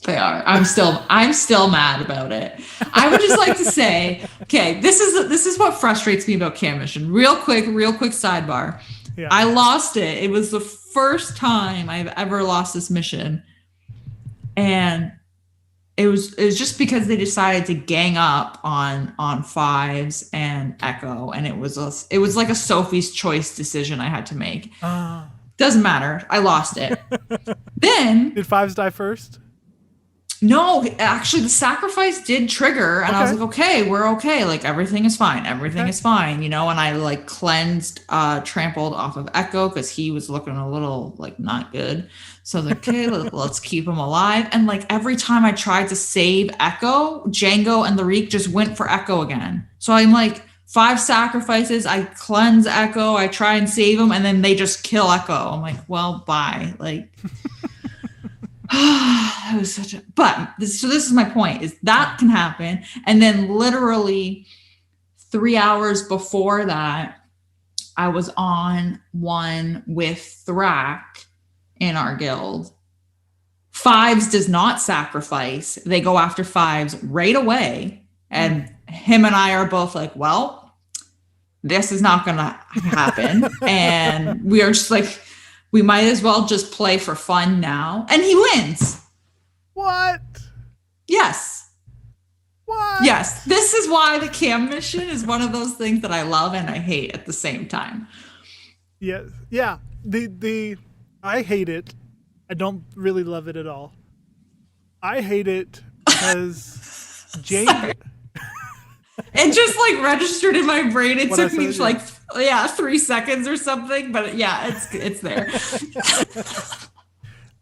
They are. I'm still mad about it. I would just like to say, okay, this is what frustrates me about cam mission. Real quick sidebar. Yeah. I lost it. It was the first time I've ever lost this mission. And it was just because they decided to gang up on Fives and Echo, and it was like a Sophie's Choice decision I had to make. Doesn't matter. I lost it. Then did Fives die first? No, actually the sacrifice did trigger, and I was like, okay, we're okay. Like everything is fine. Everything is fine, you know. And I like cleansed, trampled off of Echo because he was looking a little like not good. So I was like, okay, let's keep him alive. And like every time I tried to save Echo, Django and Larik just went for Echo again. So I'm like 5 sacrifices. I cleanse Echo. I try and save him, and then they just kill Echo. I'm like, well, bye. Like. That was such a this is my point, is that can happen. And then literally 3 hours before that, I was on one with Thrak in our guild. Fives does not sacrifice. They go after Fives right away. And him and I are both like, well, this is not gonna happen. And we are just like, we might as well just play for fun now. And he wins. What? Yes. What? Yes. This is why the cam mission is one of those things that I love and I hate at the same time. Yes. Yeah. I hate it. I don't really love it at all. I hate it because Jane... It just like registered in my brain. It took me like 3 seconds or something, but yeah, it's there.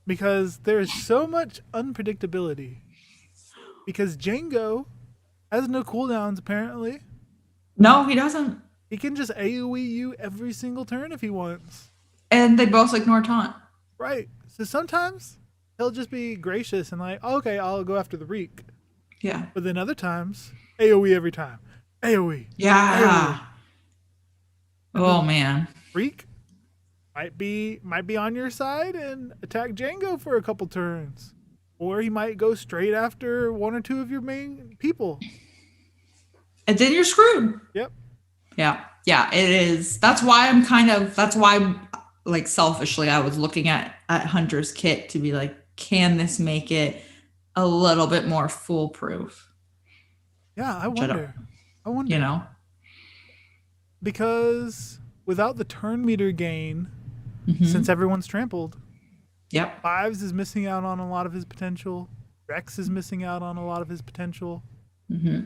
Because there is so much unpredictability because Django has no cooldowns apparently. No, he doesn't. He can just AoE you every single turn if he wants. And they both ignore taunt. Right. So sometimes he'll just be gracious and like, okay, I'll go after the Reek. Yeah. But then other times, AoE every time. AoE. Yeah. AoE. Oh man. Reek might be on your side and attack Django for a couple turns. Or he might go straight after one or two of your main people. And then you're screwed. Yep. Yeah. Yeah, it is. That's why like selfishly I was looking at Hunter's kit to be like, can this make it a little bit more foolproof? Yeah, I wonder. You know? Because without the turn meter gain, Mm-hmm. since everyone's trampled, Yep. Fives is missing out on a lot of his potential. Rex is missing out on a lot of his potential. Mm-hmm.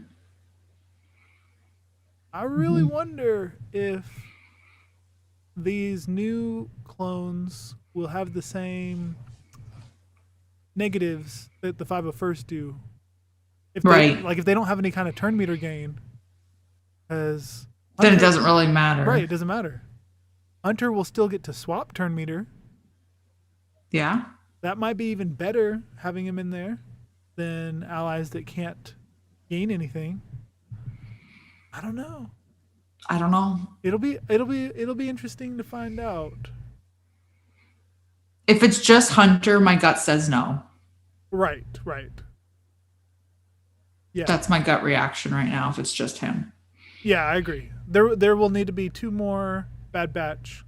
I really wonder if these new clones will have the same negatives that the 501st do. If Right. if they don't have any kind of turn meter gain, because Then it doesn't really matter. Right, it doesn't matter. Hunter will still get to swap turn meter. Yeah. That might be even better having him in there than allies that can't gain anything. I don't know. It'll be interesting to find out. If it's just Hunter, my gut says no. Right. Yeah. That's my gut reaction right now if it's just him. Yeah, I agree. There will need to be two more Bad Batch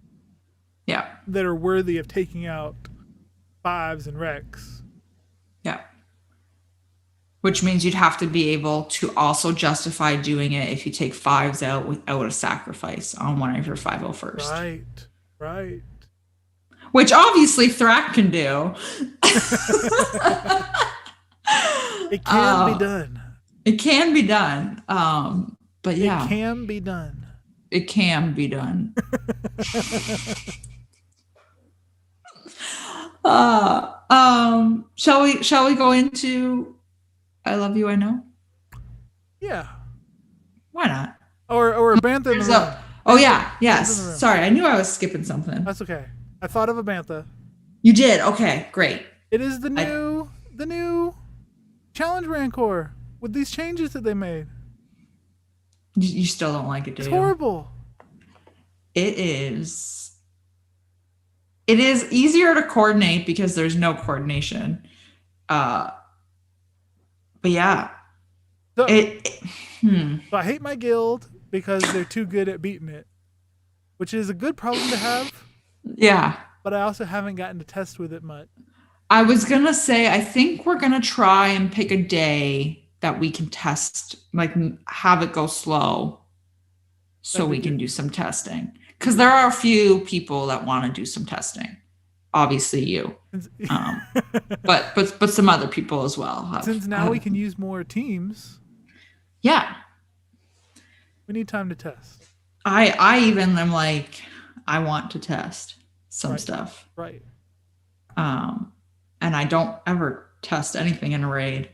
Yeah. that are worthy of taking out Fives and Rex. Yeah. Which means you'd have to be able to also justify doing it if you take Fives out without a sacrifice on one of your 501st. Right. Which obviously Thrak can do. It can be done. It can be done. But yeah. It can be done. It can be done. Shall we go into I Love You, I Know? Yeah. Why not? Or a Bantha in the room. Oh yeah, yes. in the room. Sorry, I knew I was skipping something. That's okay. I thought of a Bantha. You did? Okay, great. It is the new Challenge Rancor with these changes that they made. You still don't like it, do It's you? horrible. It is easier to coordinate because there's no coordination. But yeah. So, So I hate my guild because they're too good at beating it, which is a good problem to have. Yeah. But I also haven't gotten to test with it much. I was going to say, I think we're going to try and pick a day that we can test, like have it go slow so we can do some testing. Because there are a few people that want to do some testing. Obviously you. But some other people as well. Since now we can use more teams. Yeah. We need time to test. I even am like, I want to test some stuff. Right. And I don't ever test anything in a raid.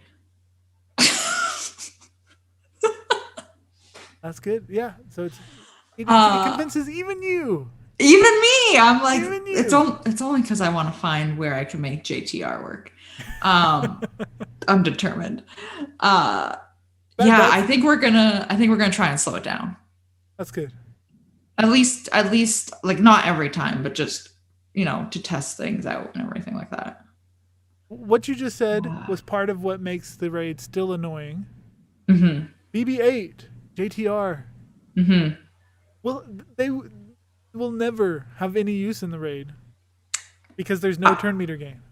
That's good. Yeah. So it convinces even you. Even me. I'm like, Even you. it's only because I want to find where I can make JTR work. I'm determined. I think we're gonna try and slow it down. That's good. At least like not every time, but just to test things out and everything like that. What you just said was part of what makes the raid still annoying. Mm-hmm. BB-8, JTR. Mm-hmm. Well, they will never have any use in the raid because there's no turn meter gain.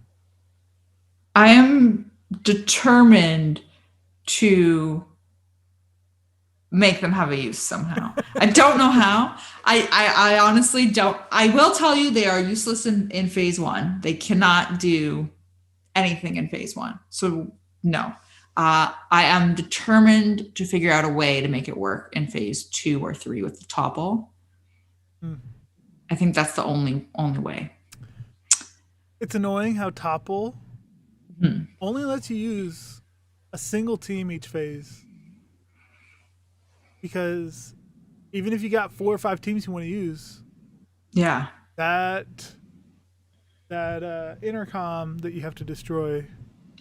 I am determined to make them have a use somehow. I don't know how. I honestly don't. I will tell you they are useless in phase 1. They cannot do anything in phase 1. So no. I am determined to figure out a way to make it work in phase 2 or 3 with the topple. I think that's the only way. It's annoying how topple only lets you use a single team each phase, because even if you got 4 or 5 teams you want to use, Yeah. that intercom that you have to destroy,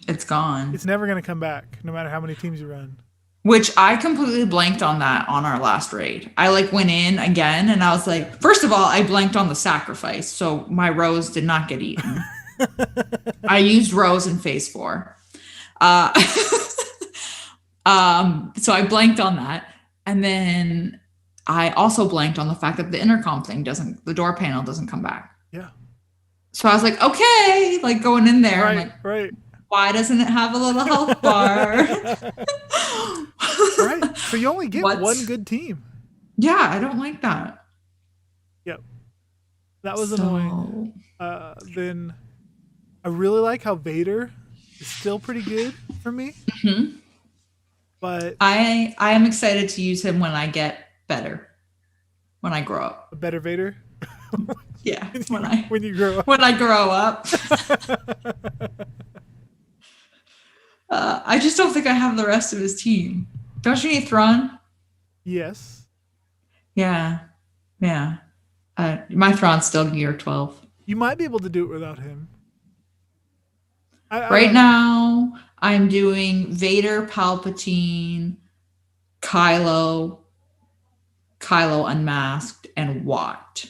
It's gone. it's never going to come back, no matter how many teams you run. Which I completely blanked on that on our last raid. I like went in again and I was like, first of all, I blanked on the sacrifice. So my rose did not get eaten. I used rose in phase 4. So I blanked on that. And then I also blanked on the fact that the intercom thing the door panel doesn't come back. Yeah. So I was like, okay, like going in there. Right, I'm like, right. why doesn't it have a little health bar? Right. So you only get one good team. Yeah, I don't like that. Yep. That was annoying. Then I really like how Vader is still pretty good for me. Mm-hmm. But I am excited to use him when I get better. When I grow up. A better Vader? Yeah. When you grow up. When I grow up. I just don't think I have the rest of his team. Don't you need Thrawn? Yes. Yeah. Yeah. My Thrawn's still gear 12. You might be able to do it without him. Right now, I'm doing Vader, Palpatine, Kylo Unmasked, and Watt.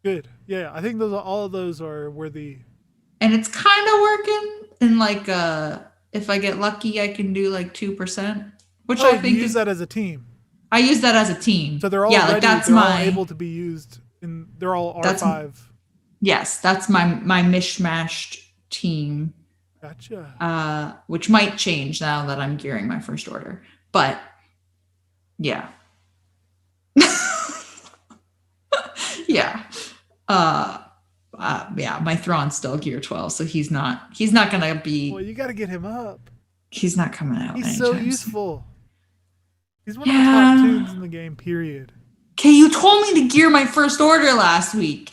Good. Yeah, I think all of those are worthy. And it's kind of working. And like, if I get lucky, I can do like 2%, which I think use that as a team. I use that as a team. So they're all ready. They're all able to be used, and they're all R5. Yes, that's my mishmashed team. Gotcha. Which might change now that I'm gearing my first order, but yeah. Yeah. Yeah, my Thrawn's still gear 12, so he's not gonna be. Well, you got to get him up. He's not coming out. He's so useful. He's one of the top tunes in the game, period. Okay, you told me to gear my first order last week.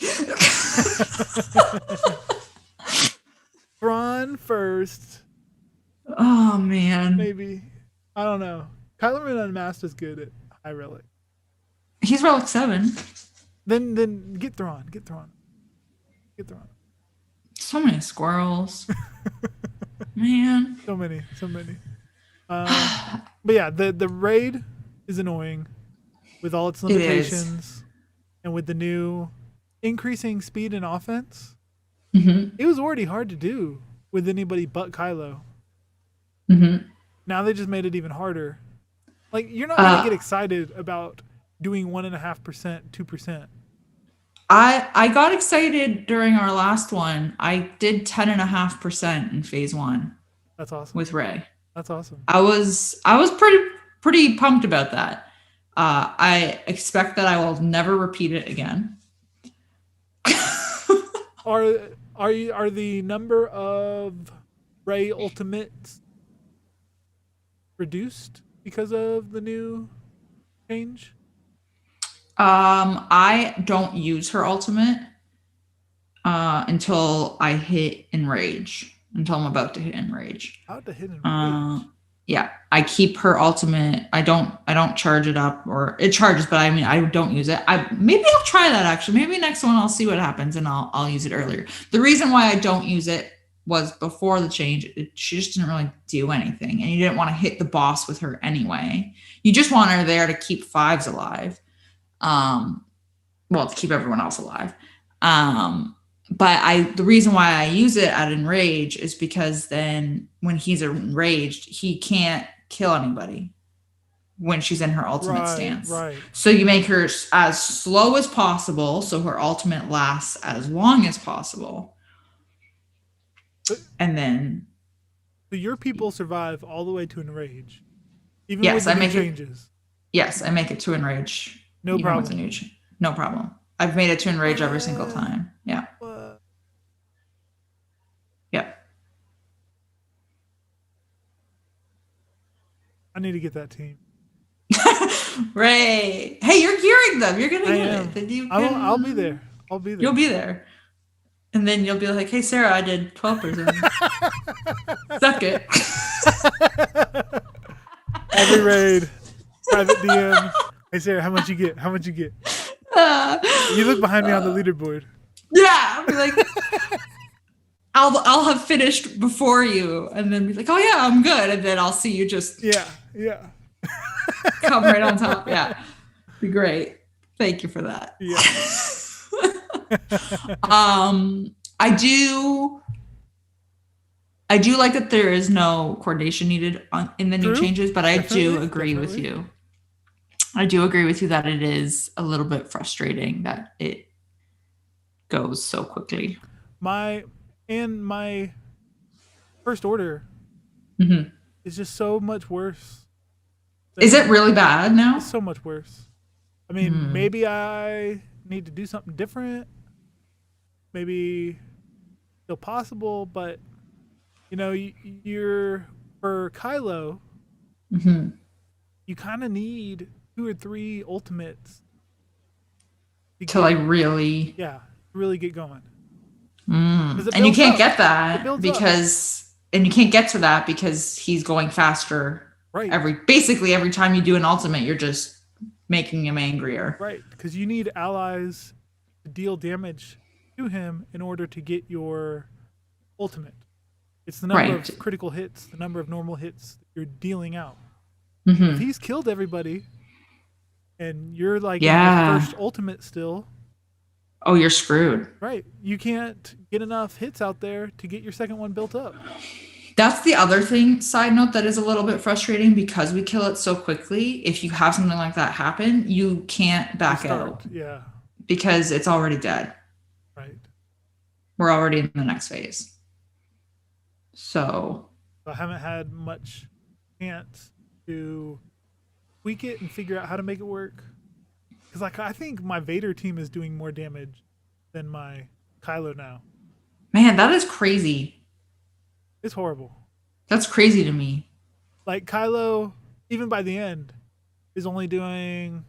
Thrawn first. Oh man. Maybe. I don't know. Kylo Ren Unmasked is good at high relic. He's relic 7. Then get Thrawn. Get Thrawn. So many squirrels. Man. So many. But yeah, the raid is annoying with all its limitations and with the new increasing speed and offense. Mm-hmm. It was already hard to do with anybody but Kylo. Mm-hmm. Now they just made it even harder. Like, you're not going to get excited about doing 1.5%, 2%. I got excited during our last one. I did 10.5% in phase 1. That's awesome. With Rey. That's awesome. I was pretty pumped about that. I expect that I will never repeat it again. Are the number of Rey ultimates reduced because of the new change? I don't use her ultimate until I hit Enrage. Until I'm about to hit Enrage. How to hit Enrage? Yeah, I keep her ultimate. I don't charge it up, or it charges, but I mean I don't use it. Maybe I'll try that actually. Maybe next one I'll see what happens and I'll use it earlier. The reason why I don't use it was before the change. She just didn't really do anything, and you didn't want to hit the boss with her anyway. You just want her there to keep 5s alive. Well, to keep everyone else alive. But the reason why I use it at Enrage is because then when he's enraged, he can't kill anybody when she's in her ultimate stance. Right. So you make her as slow as possible, so her ultimate lasts as long as possible. And then so your people survive all the way to Enrage. Even yes, with the changes. Yes, I make it to Enrage. No problem. No problem. I've made it to Enrage every single time. Yeah. Yep. I need to get that team. Ray. Hey, you're gearing them. You're gonna get it. Then I'll be there. You'll be there. And then you'll be like, hey, Sarah, I did 12%. Suck it. Every raid, private DM. Hey Sarah, how much you get? How much you get? You look behind me on the leaderboard. Yeah. I'll be like, I'll have finished before you, and then be like, oh yeah, I'm good. And then I'll see you just Yeah. come right on top. Yeah. Be great. Thank you for that. Yeah. I do like that there is no coordination needed in the new True. changes, but I Definitely, do agree with you. I do agree with you that it is a little bit frustrating that it goes so quickly. My first order is just so much worse. Is it really bad now? It's so much worse. I mean, maybe I need to do something different. Maybe still possible, but you know, you're for Kylo. You kind of need 2 or 3 ultimates to like really get going. And you can't get that because you can't get to that because he's going faster. Right. Basically every time you do an ultimate, you're just making him angrier. Right, because you need allies to deal damage to him in order to get your ultimate. It's the number of critical hits, the number of normal hits that you're dealing out. If he's killed everybody and you're like in the first ultimate still, oh, you're screwed. Right. You can't get enough hits out there to get your second one built up. That's the other thing, side note, that is a little bit frustrating because we kill it so quickly. If you have something like that happen, you can't back out. Yeah. Because it's already dead. Right. We're already in the next phase. So I haven't had much chance to tweak it and figure out how to make it work. Because like I think my Vader team is doing more damage than my Kylo now. Man, that is crazy. It's horrible. That's crazy to me. Like Kylo, even by the end, is only doing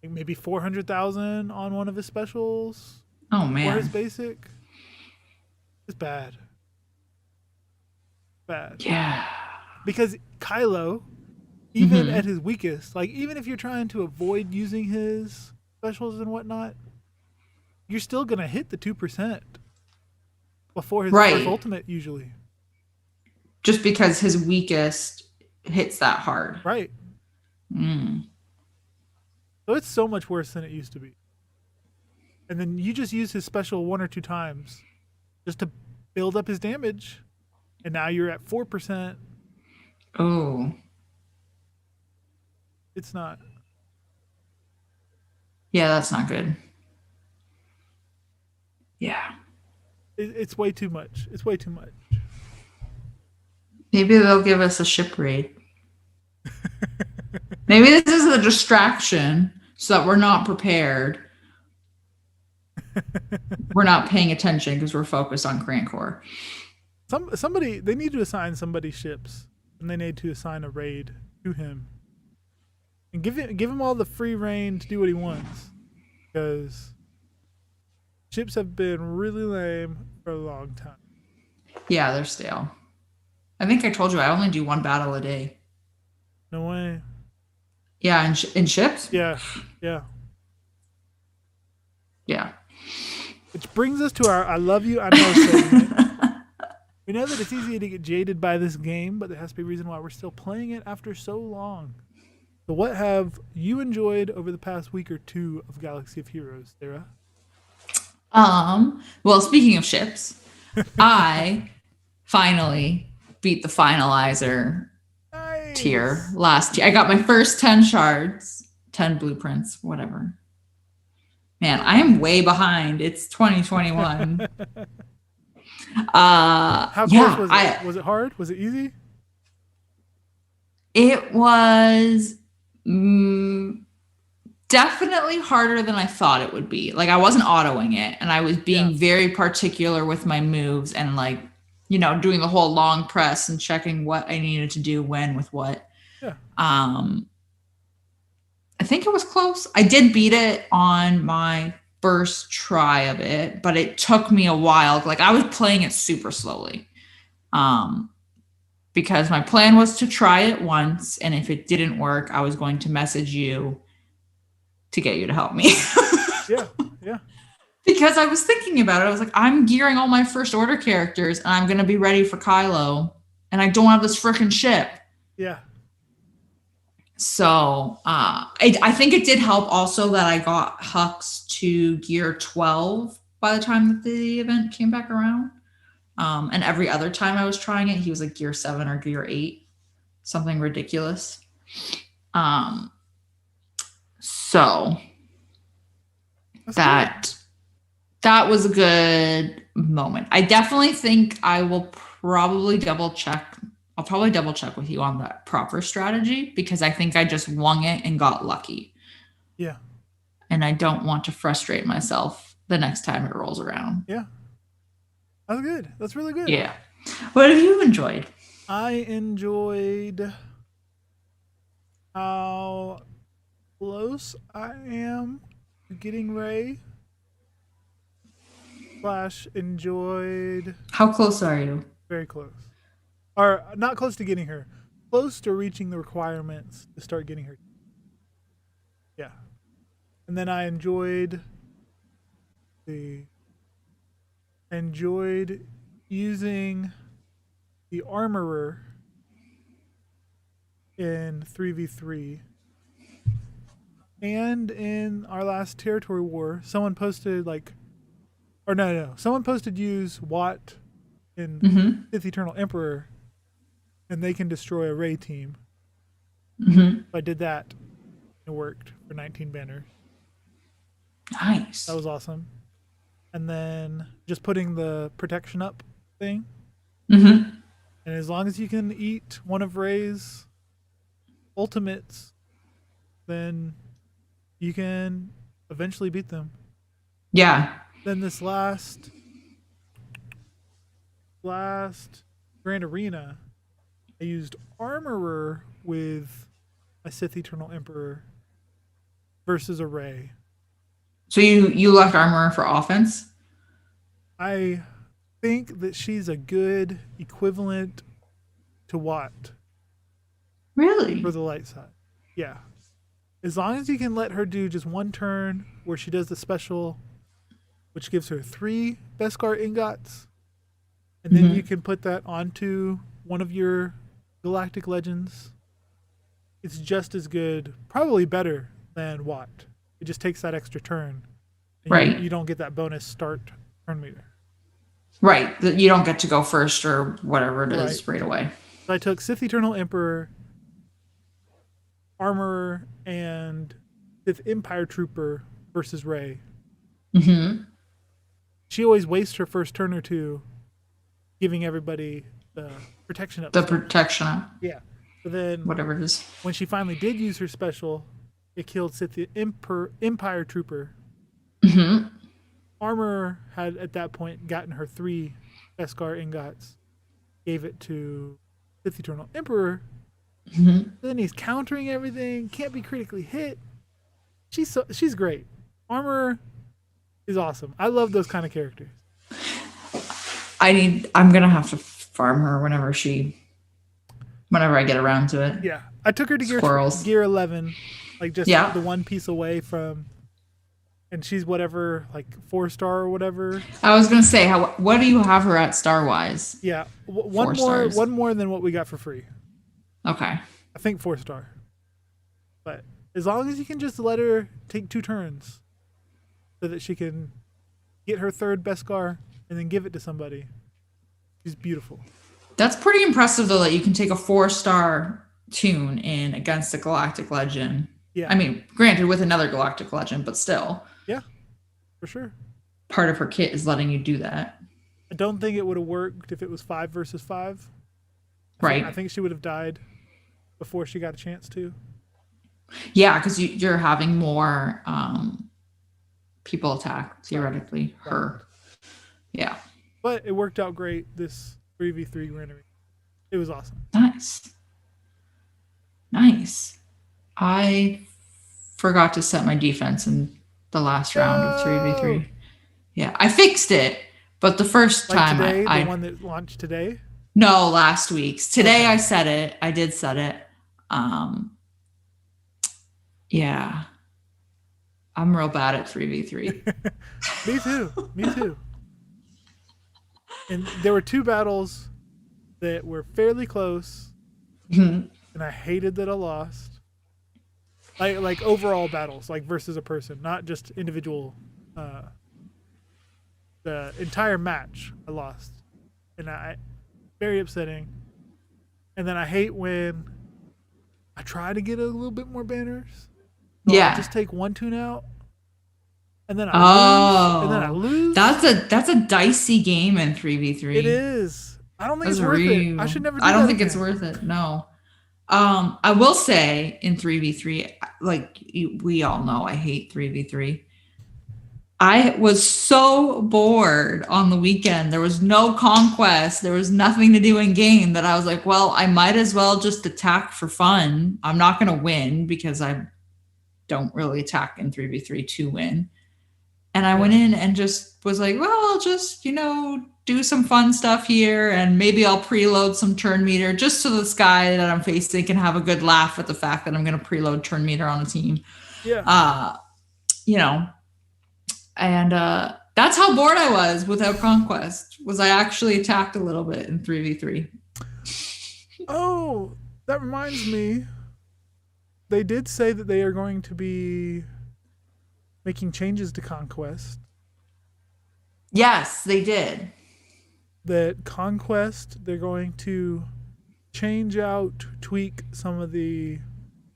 maybe 400,000 on one of his specials. Oh man. Or his basic. It's bad. Bad. Yeah. Because Kylo, even at his weakest, like even if you're trying to avoid using his specials and whatnot, you're still gonna hit the 2% before his first ultimate usually. Just because his weakest hits that hard. Right. So it's so much worse than it used to be. And then you just use his special 1 or 2 times just to build up his damage. And now you're at 4%. Oh. It's not. Yeah, that's not good. Yeah. It's way too much. It's way too much. Maybe they'll give us a ship raid. Maybe this is a distraction so that we're not prepared. We're not paying attention because we're focused on Crancor. Somebody, they need to assign somebody ships, and they need to assign a raid to him, and give him all the free reign to do what he wants, because ships have been really lame for a long time. Yeah, they're stale. I think I told you I only do 1 battle a day. No way. Yeah, in ships? Yeah. Which brings us to our I love you, I know segment. We know that it's easy to get jaded by this game, but there has to be a reason why we're still playing it after so long. So what have you enjoyed over the past week or 2 of Galaxy of Heroes, Sarah? Well, speaking of ships, I finally beat the finalizer tier last year. I got my first 10 shards, 10 blueprints, whatever. Man, I am way behind. It's 2021. How close was it? Was it hard? Was it easy? It was definitely harder than I thought it would be. Like I wasn't autoing it, and I was being very particular with my moves and like, you know, doing the whole long press and checking what I needed to do when with what. Yeah. I think it was close. I did beat it on my first try of it, but it took me a while. Like I was playing it super slowly. Because my plan was to try it once, and if it didn't work, I was going to message you to get you to help me. Yeah, yeah. Because I was thinking about it. I was like, I'm gearing all my first order characters, and I'm going to be ready for Kylo, and I don't have this freaking ship. Yeah. So I think it did help also that I got Hux to gear 12 by the time that the event came back around. And every other time I was trying it, he was like gear 7 or gear 8, something ridiculous. So That's that was a good moment. I definitely think I will probably double check. I'll probably double check with you on that proper strategy because I think I just wung it and got lucky. Yeah. And I don't want to frustrate myself the next time it rolls around. Yeah. That's good. That's really good. Yeah. What have you enjoyed? I enjoyed how close I am to getting Ray. / enjoyed. How close are you? Very close. Or not close to getting her. Close to reaching the requirements to start getting her. Yeah. And then I enjoyed using the armorer in 3v3. And in our last territory war, someone posted someone posted use Watt in Sith Eternal Emperor, and they can destroy a Ray team. So I did that. It worked for 19 banners. Nice. That was awesome. And then just putting the protection up thing. And as long as you can eat one of Ray's ultimates, then you can eventually beat them. Yeah. Then this last Grand Arena, I used Armorer with a Sith Eternal Emperor versus a Ray. So you left Armorer for offense? I think that she's a good equivalent to Watt. Really? For the light side. Yeah. As long as you can let her do just one turn where she does the special, which gives her 3 Beskar ingots, and then you can put that onto one of your Galactic Legends. It's just as good, probably better than Watt. It just takes that extra turn. And right. You don't get that bonus start turn meter. Right. You don't get to go first or whatever it is right away. So I took Sith Eternal Emperor, Armorer, and Sith Empire Trooper versus Rey. She always wastes her first turn or two giving everybody the protection up. The protection up. Yeah. But then whatever it is. When she finally did use her special, it killed Sith Empire Trooper. Armor had at that point gotten her 3 Beskar ingots, gave it to Sith Eternal Emperor. Then he's countering everything, can't be critically hit. She's great. Armor is awesome. I love those kind of characters. I'm gonna have to farm her whenever I get around to it. Yeah, I took her to gear 11, like just the one piece away from, and she's whatever, like 4-star or whatever. I was gonna say, what do you have her at star wise? Yeah, one more than what we got for free. Okay, I think 4-star. But as long as you can just let her take 2 turns, so that she can get her 3rd Beskar and then give it to somebody, she's beautiful. That's pretty impressive, though, that you can take a 4-star tune in against a Galactic Legend. Yeah. I mean, granted, with another Galactic Legend, but still. Yeah, for sure. Part of her kit is letting you do that. I don't think it would have worked if it was 5 versus 5. I think she would have died before she got a chance to. Yeah, because you're having more people attack, theoretically, her. Yeah. But it worked out great, this 3v3 Grand Arena. It was awesome. Nice. I forgot to set my defense, and the last round of 3v3. Yeah, I fixed it, but the first Like time today, I the one that launched today? no, last week's. Today Okay. I set it. I did set it. Um yeah. I'm real bad at 3v3. Me too. Me too. And there were two battles that were fairly close, Mhm. and I hated that I lost. Like overall battles, like versus a person, not just individual. The entire match I lost, and I very upsetting. And then I hate when I try to get a little bit more banners. So I'll Yeah. just take one tune out, and then I lose, and then I Oh, lose. that's a dicey game in 3v3. It is. I don't think That's it's worth it. real. I should never do I don't that think it's again. worth it. No. I will say in 3v3, like we all know, I hate 3v3. I was so bored on the weekend. There was no conquest. There was nothing to do in game that I was like, well, I might as well just attack for fun. I'm not going to win because I don't really attack in 3v3 to win. And I went in and just was like, well, I'll just, do some fun stuff here. And maybe I'll preload some turn meter just so this guy that I'm facing can have a good laugh at the fact that I'm going to preload turn meter on a team. Yeah. You know, and that's how bored I was without conquest. Was I actually attacked a little bit in 3v3. Oh, that reminds me. They did say that they are going to be making changes to Conquest. Yes, they did. That Conquest, they're going to change out, tweak some of the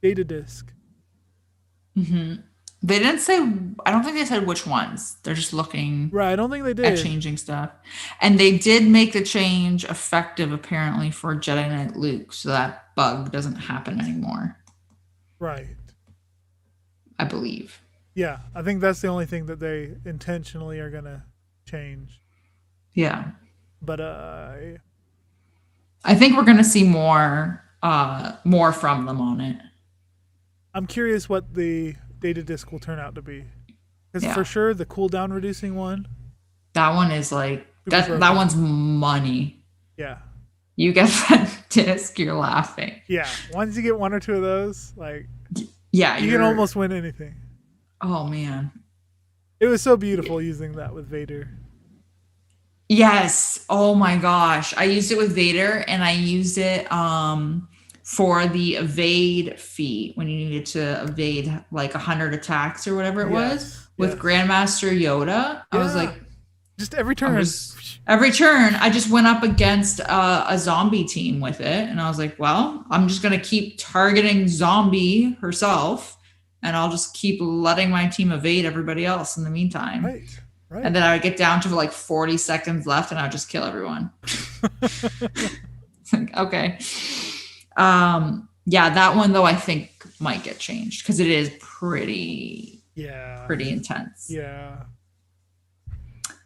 data disk. Mm-hmm. They didn't say, I don't think they said which ones. They're just looking Right, I don't think they did. at changing stuff. And they did make the change effective apparently for Jedi Knight Luke, so that bug doesn't happen anymore. Right. I believe. Yeah, I think that's the only thing that they intentionally are going to change. Yeah. But I think we're going to see more from them on it. I'm curious what the data disk will turn out to be. Because for sure, the cooldown reducing one. That one is like, that one's money. Yeah. You get that disc, you're laughing. Yeah. Once you get one or two of those, like, yeah, you can almost win anything. Oh, man. It was so beautiful using that with Vader. Yes. Oh, my gosh. I used it with Vader, and I used it for the evade feat when you needed to evade like 100 attacks or whatever it was with Grandmaster Yoda. I was like, just every turn. Every turn, I just went up against a zombie team with it. And I was like, well, I'm just going to keep targeting zombie herself. And I'll just keep letting my team evade everybody else in the meantime. Right. And then I would get down to like 40 seconds left and I would just kill everyone. It's like, okay. Yeah, that one though I think might get changed because it is pretty intense. Yeah.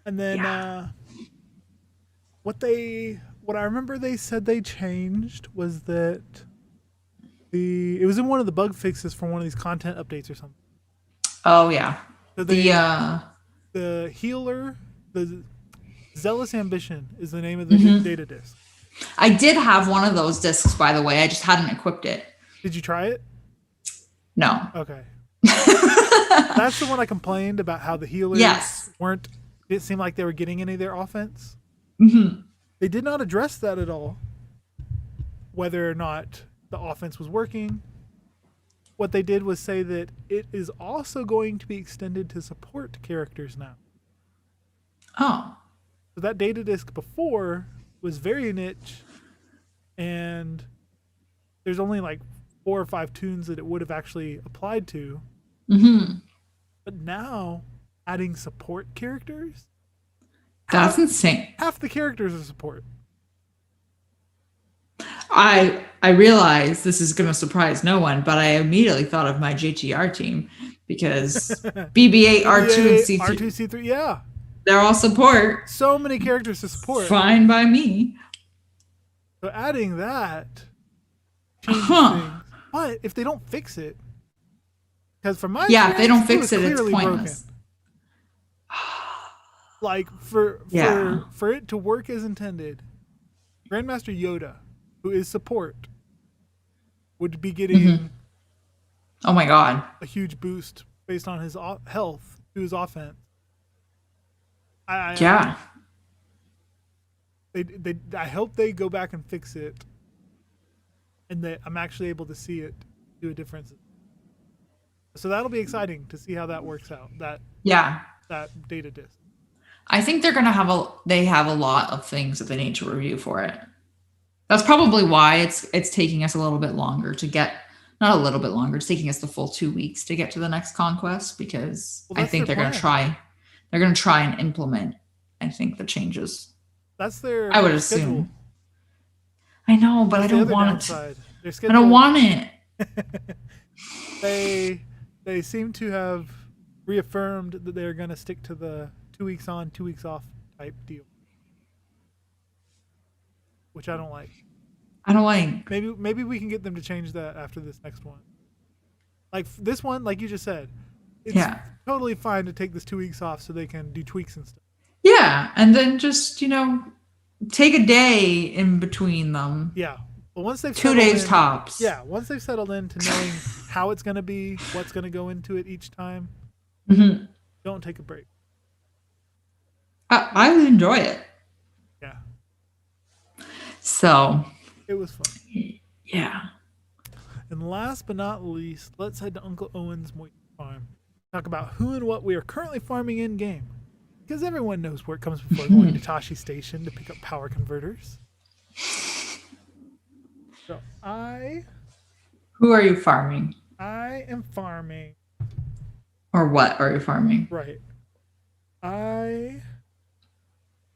And then what I remember they said they changed was that it was in one of the bug fixes for one of these content updates or something. Oh yeah. So the healer, the Zealous Ambition is the name of the data disk. I did have one of those discs, by the way. I just hadn't equipped it. Did you try it? No. Okay. That's the one I complained about how the healers didn't seem like they were getting any of their offense. Mm-hmm. They did not address that at all. Whether or not the offense was working. What they did was say that it is also going to be extended to support characters now. Oh. So that data disk before was very niche, and there's only like 4 or 5 tunes that it would have actually applied to. Mm-hmm. But now, adding support characters? That's insane. Half the characters are support. I realize this is going to surprise no one, but I immediately thought of my JTR team because BB-8, R2, and C3. R2, C3, yeah. They're all support. So many characters to support. Fine by me. So adding that changes things. But if they don't fix it, Because from my Yeah, if they don't experience, it was fix it, it's clearly pointless. broken. Like for Yeah. for it to work as intended, Grandmaster Yoda, who is support, would be Hmm. getting Oh my God. a huge boost based on his health to his offense. I Yeah. I hope they go back and fix it, and that I'm actually able to see it do a difference. So that'll be exciting to see how that works out. Yeah. That data disk. I think they're gonna have they have a lot of things that they need to review for it. That's probably why it's taking us a little bit longer to get, not a little bit longer, it's taking us the full 2 weeks to get to the next conquest, because Well, I that's their think plan. they're gonna try and implement, I think, the changes. That's I would their schedule. assume. I know, but That's I the don't other want it to, downside. Their I don't schedule. want it. they they seem to have reaffirmed that they're going to stick to the 2 weeks on, 2 weeks off type deal, which I don't like. I don't like. Maybe we can get them to change that after this next one. Like this one, like you just said, it's Yeah. totally fine to take this 2 weeks off so they can do tweaks and stuff. Yeah. And then just, take a day in between them. Yeah, but once they've 2 days in, tops. yeah, once they've settled into knowing how it's going to be, what's going to go into it each time, Hmm. don't take a break. I would enjoy it. Yeah, So, it was fun. yeah. And last but not least, let's head to Uncle Owen's Moist Farm. Talk about who and what we are currently farming in game. Because everyone knows where it comes before going to Tashi Station to pick up power converters. So Who are you farming? I am farming. Or what are you farming? Right.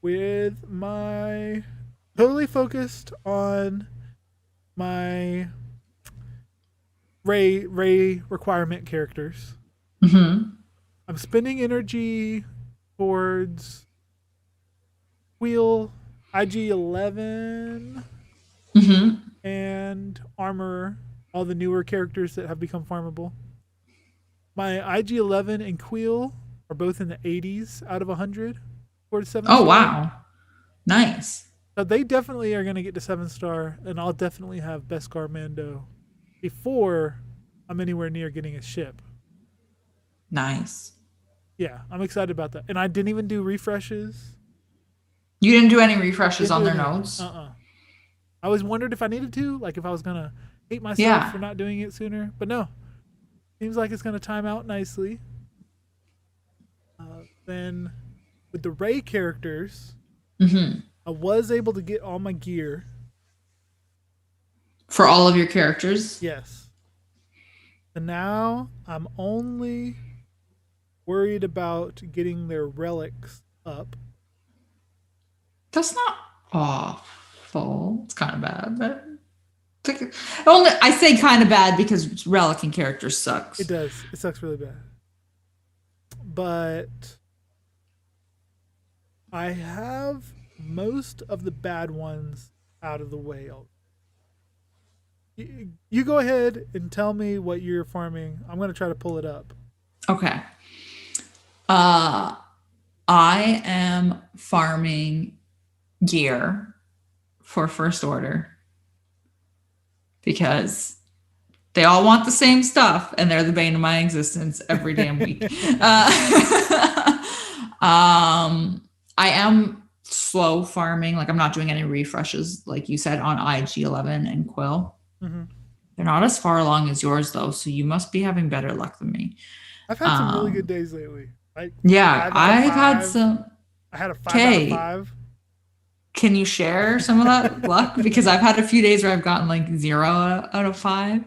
With my totally focused on my Ray requirement characters. Mm-hmm. I'm spending energy towards Wheel, IG-11, Mm-hmm. and Armor, all the newer characters that have become farmable. My IG-11 and Queel are both in the 80s out of 100 towards 7 Oh, star. wow. Nice. So they definitely are going to get to 7 star, and I'll definitely have Beskar Mando before I'm anywhere near getting a ship. Nice. Yeah, I'm excited about that. And I didn't even do refreshes. You didn't do any refreshes Didn't on do their anything. notes? I always wondered if I needed to, like if I was going to hate myself Yeah. for not doing it sooner. But no, seems like it's going to time out nicely. Then with the Ray characters, Mm-hmm. I was able to get all my gear. For all of your characters? Yes. And now I'm only worried about getting their relics up. That's not awful. It's kind of bad, but only I say kind of bad because relicing characters sucks. It does. It sucks really bad. But I have most of the bad ones out of the way. You go ahead and tell me what you're farming. I'm going to try to pull it up. Okay. I am farming gear for First Order because they all want the same stuff and they're the bane of my existence every damn week. I am slow farming. Like I'm not doing any refreshes, like you said, on IG-11 and Quill. Mm-hmm. They're not as far along as yours though, so you must be having better luck than me. I've had some really good days lately. Yeah, I've had some. I had a 5 out of 5. Can you share some of that luck? Because I've had a few days where I've gotten like 0 out of 5.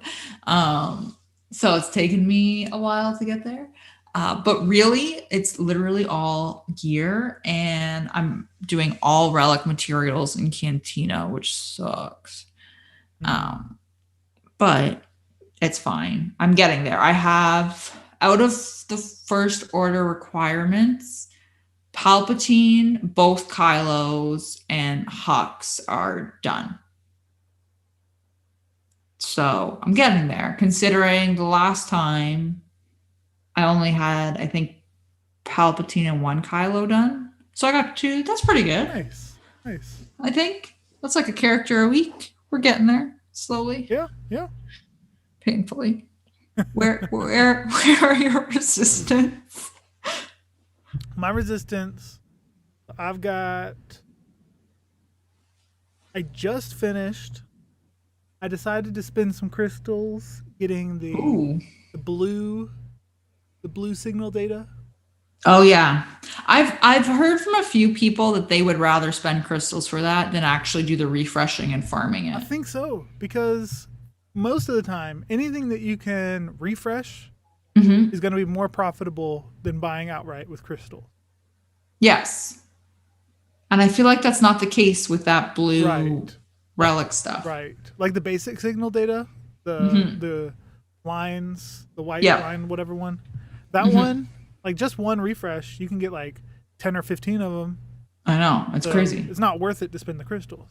So it's taken me a while to get there. But really, it's literally all gear, and I'm doing all relic materials in Cantina, which sucks. But it's fine. I'm getting there. I have, out of the First Order requirements, Palpatine, both Kylos, and Hux are done. So I'm getting there, considering the last time I only had, I think, Palpatine and one Kylo done. So I got two. That's pretty good. Nice. Nice. I think that's like a character a week. We're getting there slowly, Yeah, yeah. painfully. Where are your resistance? My resistance, I've got. I just finished. I decided to spend some crystals getting Ooh. the blue signal data. Oh yeah. I've heard from a few people that they would rather spend crystals for that than actually do the refreshing and farming I it. think so because most of the time, anything that you can refresh Mm-hmm. is going to be more profitable than buying outright with crystal. Yes. And I feel like that's not the case with that blue Right. relic stuff. Right. Like the basic signal data, Mm-hmm. the lines, the white Yep. line, whatever one. That Mm-hmm. one, like just one refresh, you can get like 10 or 15 of them. I know. It's So crazy. it's not worth it to spend the crystals.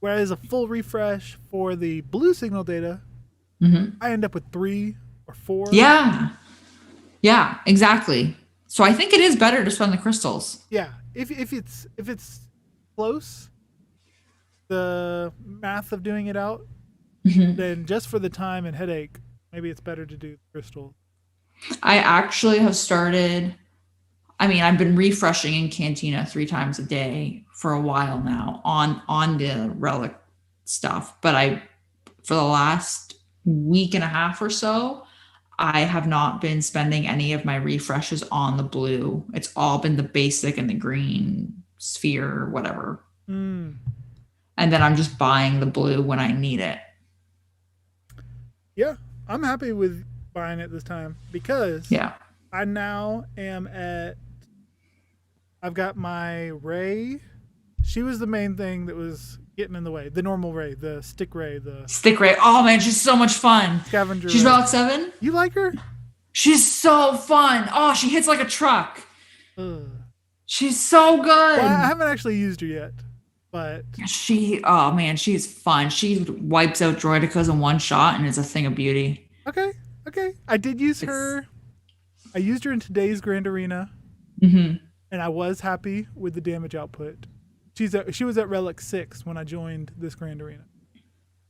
Whereas a full refresh for the blue signal data, Mm-hmm. I end up with 3 or 4. Yeah. Yeah, exactly. So I think it is better to spend the crystals. Yeah. If it's close, the math of doing it out, Mm-hmm. then just for the time and headache, maybe it's better to do crystal. I actually have started. I mean, I've been refreshing in Cantina 3 times a day for a while now on the relic stuff. But for the last week and a half or so, I have not been spending any of my refreshes on the blue. It's all been the basic and the green sphere, or whatever. Mm. And then I'm just buying the blue when I need it. Yeah, I'm happy with buying it this time because Yeah. I now am I've got my Ray. She was the main thing that was getting in the way. The normal Ray, the stick Ray, the Stick Ray. Oh man, she's so much fun. scavenger She's Ray. Relic 7. You like her? She's so fun. Oh, she hits like a truck. Ugh. She's so good. Well, I haven't actually used her yet, but Oh man, she's fun. She wipes out droidicas in one shot and it's a thing of beauty. okay. I did use her. I used her in today's Grand Arena, Mm-hmm. and I was happy with the damage output. She was at Relic 6 when I joined this Grand Arena.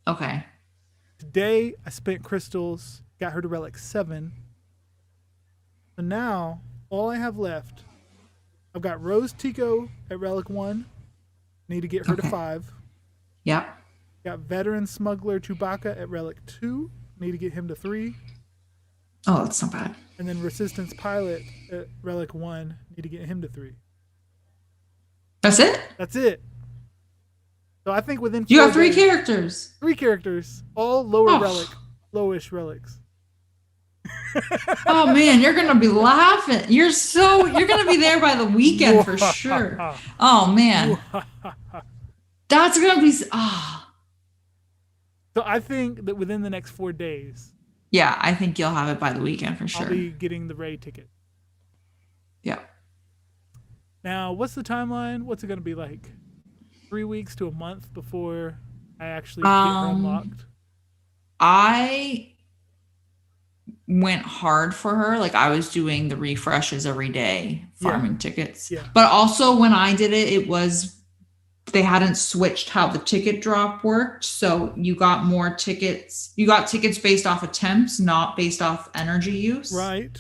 Okay. Today, I spent crystals, got her to Relic 7. So now, all I have left, I've got Rose Tico at Relic 1. Need to get her to 5. Yep. Got Veteran Smuggler Chewbacca at Relic 2. Need to get him to 3. Oh, that's not bad. And then Resistance Pilot at Relic 1. Need to get him to 3. That's it? That's it. So I think within You 4 got 3 days, characters. 3 characters, all lower Oh. relic, lowish relics. Oh man, you're gonna be laughing. You're gonna be there by the weekend for sure. Oh man. That's gonna be So I think that within the next 4 days, yeah, I think you'll have it by the weekend for sure. I'll be getting the Ray ticket. Yeah. Now, what's the timeline? What's it going to be like? 3 weeks to a month before I actually get her unlocked? I went hard for her. Like I was doing the refreshes every day, farming tickets. Yeah. But also when I did it, they hadn't switched how the ticket drop worked. So you got more tickets. You got tickets based off attempts, not based off energy use. Right.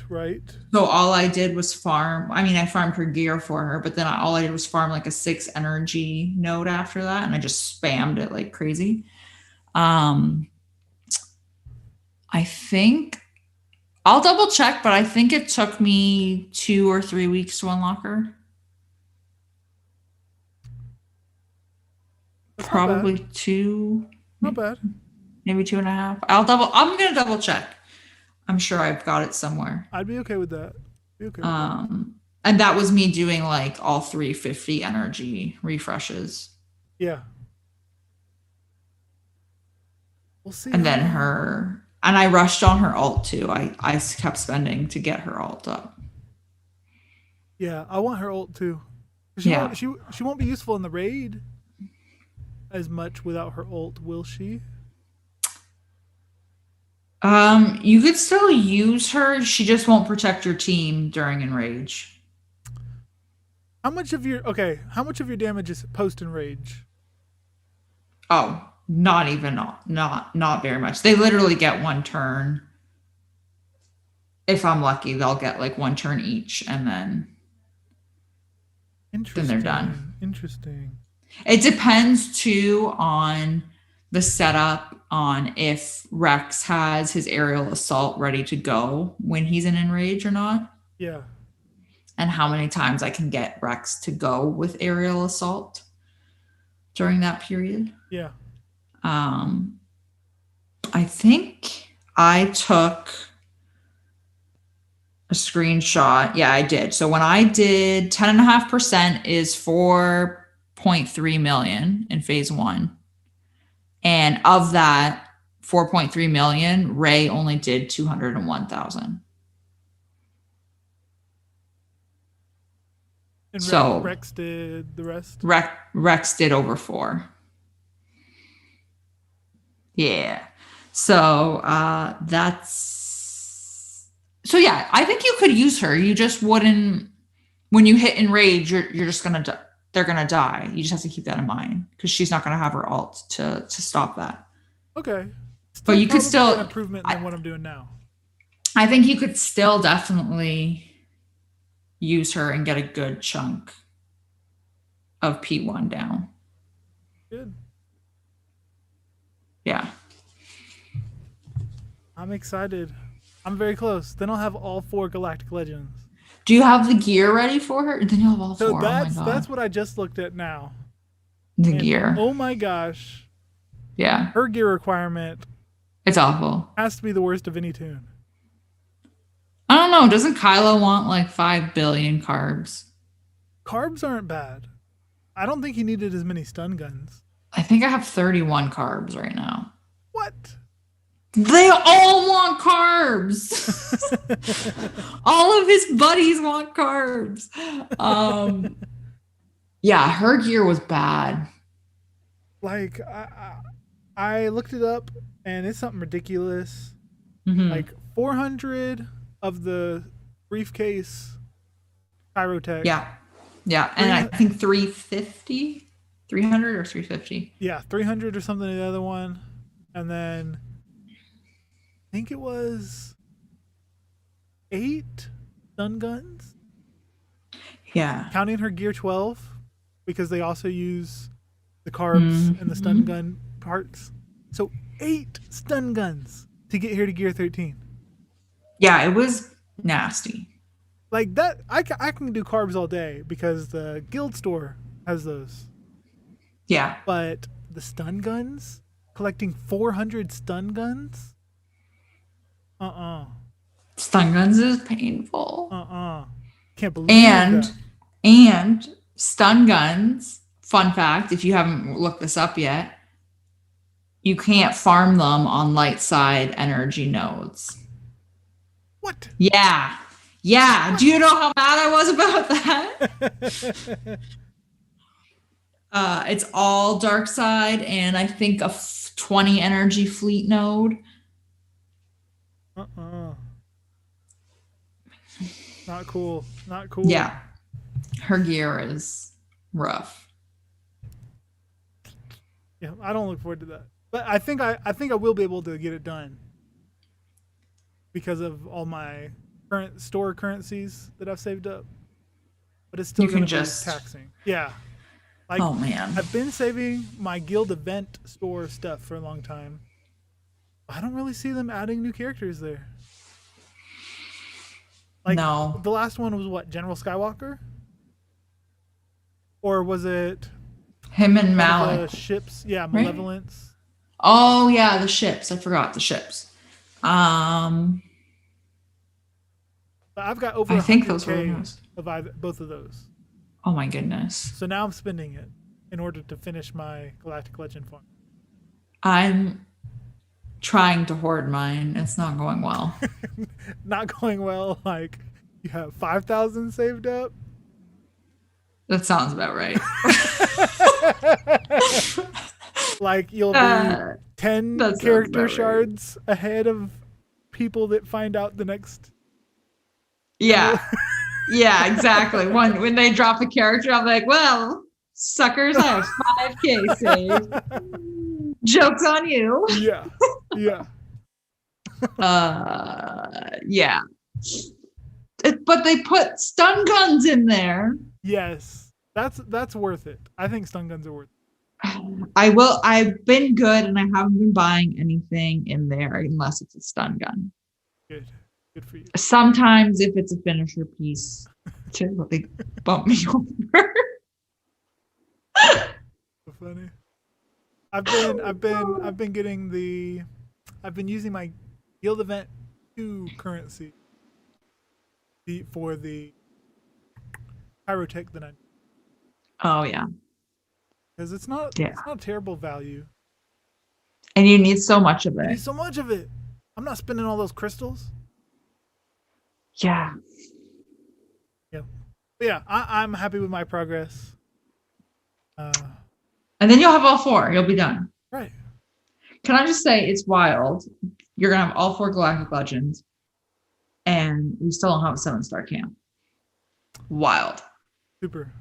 So all I did was farm. I mean, I farmed her gear for her, but then all I did was farm like a 6 energy node after that. And I just spammed it like crazy. I think I'll double check, but I think it took me 2 or 3 weeks to unlock her. That's Probably 2. Not bad. Maybe 2.5. I'm gonna double check. I'm sure I've got it somewhere. I'd be okay with that. And that was me doing like all 350 energy refreshes. Yeah. We'll see. And then I rushed on her alt too. I kept spending to get her alt up. Yeah, I want her ult too. She won't be useful in the raid as much without her ult, will she? You could still use her. She just won't protect your team during Enrage. How much of your damage is post enrage? Oh, not even not very much. They literally get one turn. If I'm lucky, they'll get like one turn each, and then they're done. Interesting. It depends too on the setup, on if Rex has his aerial assault ready to go when he's in Enrage or not. Yeah. And how many times I can get Rex to go with aerial assault during that period. Yeah. I think I took a screenshot. Yeah, I did. So when I did 10.5% is 4.3 million in phase 1. And of that 4.3 million, Ray only did 201,000. And so Rex did the rest? Rex did over 4. Yeah. So so yeah, I think you could use her. You just wouldn't, when you hit Enrage, you're just gonna they're gonna die. You just have to keep that in mind because she's not gonna have her ult to stop that. Okay. But you could still an improvement than what I'm doing now. I think you could still definitely use her and get a good chunk of P1 down. Good. Yeah. I'm excited. I'm very close. Then I'll have all 4 Galactic Legends. Do you have the gear ready for her? Then you'll have all 4. That's what I just looked at now. The gear. Oh my gosh. Yeah. Her gear requirement. It's awful. Has to be the worst of any tune. I don't know. Doesn't Kylo want like 5 billion carbs? Carbs aren't bad. I don't think he needed as many stun guns. I think I have 31 carbs right now. What? They all want carbs. All of his buddies want carbs. Yeah, her gear was bad. Like, I looked it up, and it's something ridiculous. Mm-hmm. Like 400 of the briefcase pyrotech. Yeah. Yeah. And I think 350, 300 or 350. Yeah, 300 or something in the other one. And then I think it was 8 stun guns. Yeah. Counting her gear 12, because they also use the carbs and the stun gun parts. So 8 stun guns to get here to gear 13. Yeah, it was nasty. Like that, I can do carbs all day because the guild store has those. Yeah. But the stun guns, collecting 400 stun guns? Stun guns is painful. Can't believe that. And stun guns, fun fact, if you haven't looked this up yet, you can't farm them on light side energy nodes. What? Yeah. Yeah. Do you know how mad I was about that? It's all dark side and I think a 20 energy fleet node. Not cool. Not cool. Yeah. Her gear is rough. Yeah, I don't look forward to that. But I think I will be able to get it done because of all my current store currencies that I've saved up. But it's still going to be taxing. Yeah. Like, oh man. I've been saving my guild event store stuff for a long time. I don't really see them adding new characters there. Like, no. The last one was what, General Skywalker? Or was it him and Malik? The ships, yeah, Malevolence. Right? Oh yeah, the ships. I forgot the ships. But I've got over 100K I think those were of both of those. Oh my goodness. So now I'm spending it in order to finish my Galactic Legend farm. I'm trying to hoard mine. It's not going well. Not going well. Like, you have 5,000 saved up? That sounds about right. Like, you'll be 10 character shards ahead of people that find out the next. Yeah. Yeah, exactly. When they drop a character, I'm like, well, suckers, I have 5K saved. Joke's on you. Yeah. Yeah. Yeah. But they put stun guns in there. Yes. That's worth it. I think stun guns are worth it. I've been good and I haven't been buying anything in there unless it's a stun gun. Good. Good for you. Sometimes if it's a finisher piece to really bump me over. So funny. I've been using my Guild Event 2 currency for the pyrotech that I, Oh yeah. because it's not a terrible value. And you need so much of I need it. so much of it. I'm not spending all those crystals. Yeah. Yeah. But yeah, I'm happy with my progress. And then you'll have all 4. You'll be done. Right. Can I just say it's wild? You're gonna have all 4 Galactic Legends, and we still don't have a 7-star camp. Wild. Super.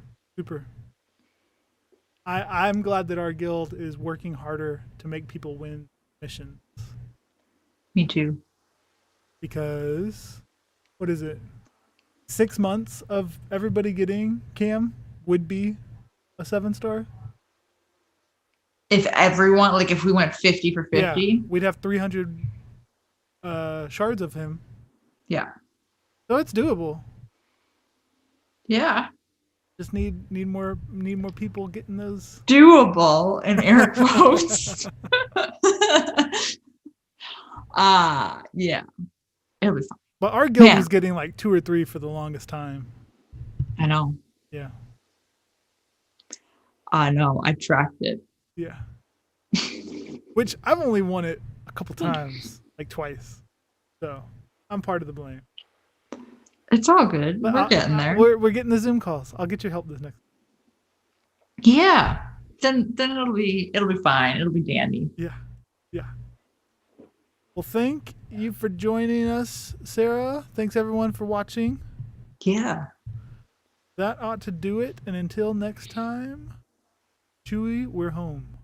I'm glad that our guild is working harder to make people win missions. Me too. Because what is it? 6 months of everybody getting cam would be a 7-star. If everyone, like if we went 50 for 50. Yeah, we'd have 300 shards of him. Yeah. So it's doable. Yeah. Just need more people getting those. Doable in air quotes. Yeah. It'll be fun. But our guild was getting like 2 or 3 for the longest time. I know. Yeah. I know. I tracked it. Yeah. Which I've only won it a couple times, like twice. So I'm part of the blame. It's all good. But We're getting there. We're getting the Zoom calls. I'll get your help this next. Yeah. Then it'll be fine. It'll be dandy. Yeah. Well, thank you for joining us, Sarah. Thanks everyone for watching. Yeah. That ought to do it. And until next time, Chewy, we're home.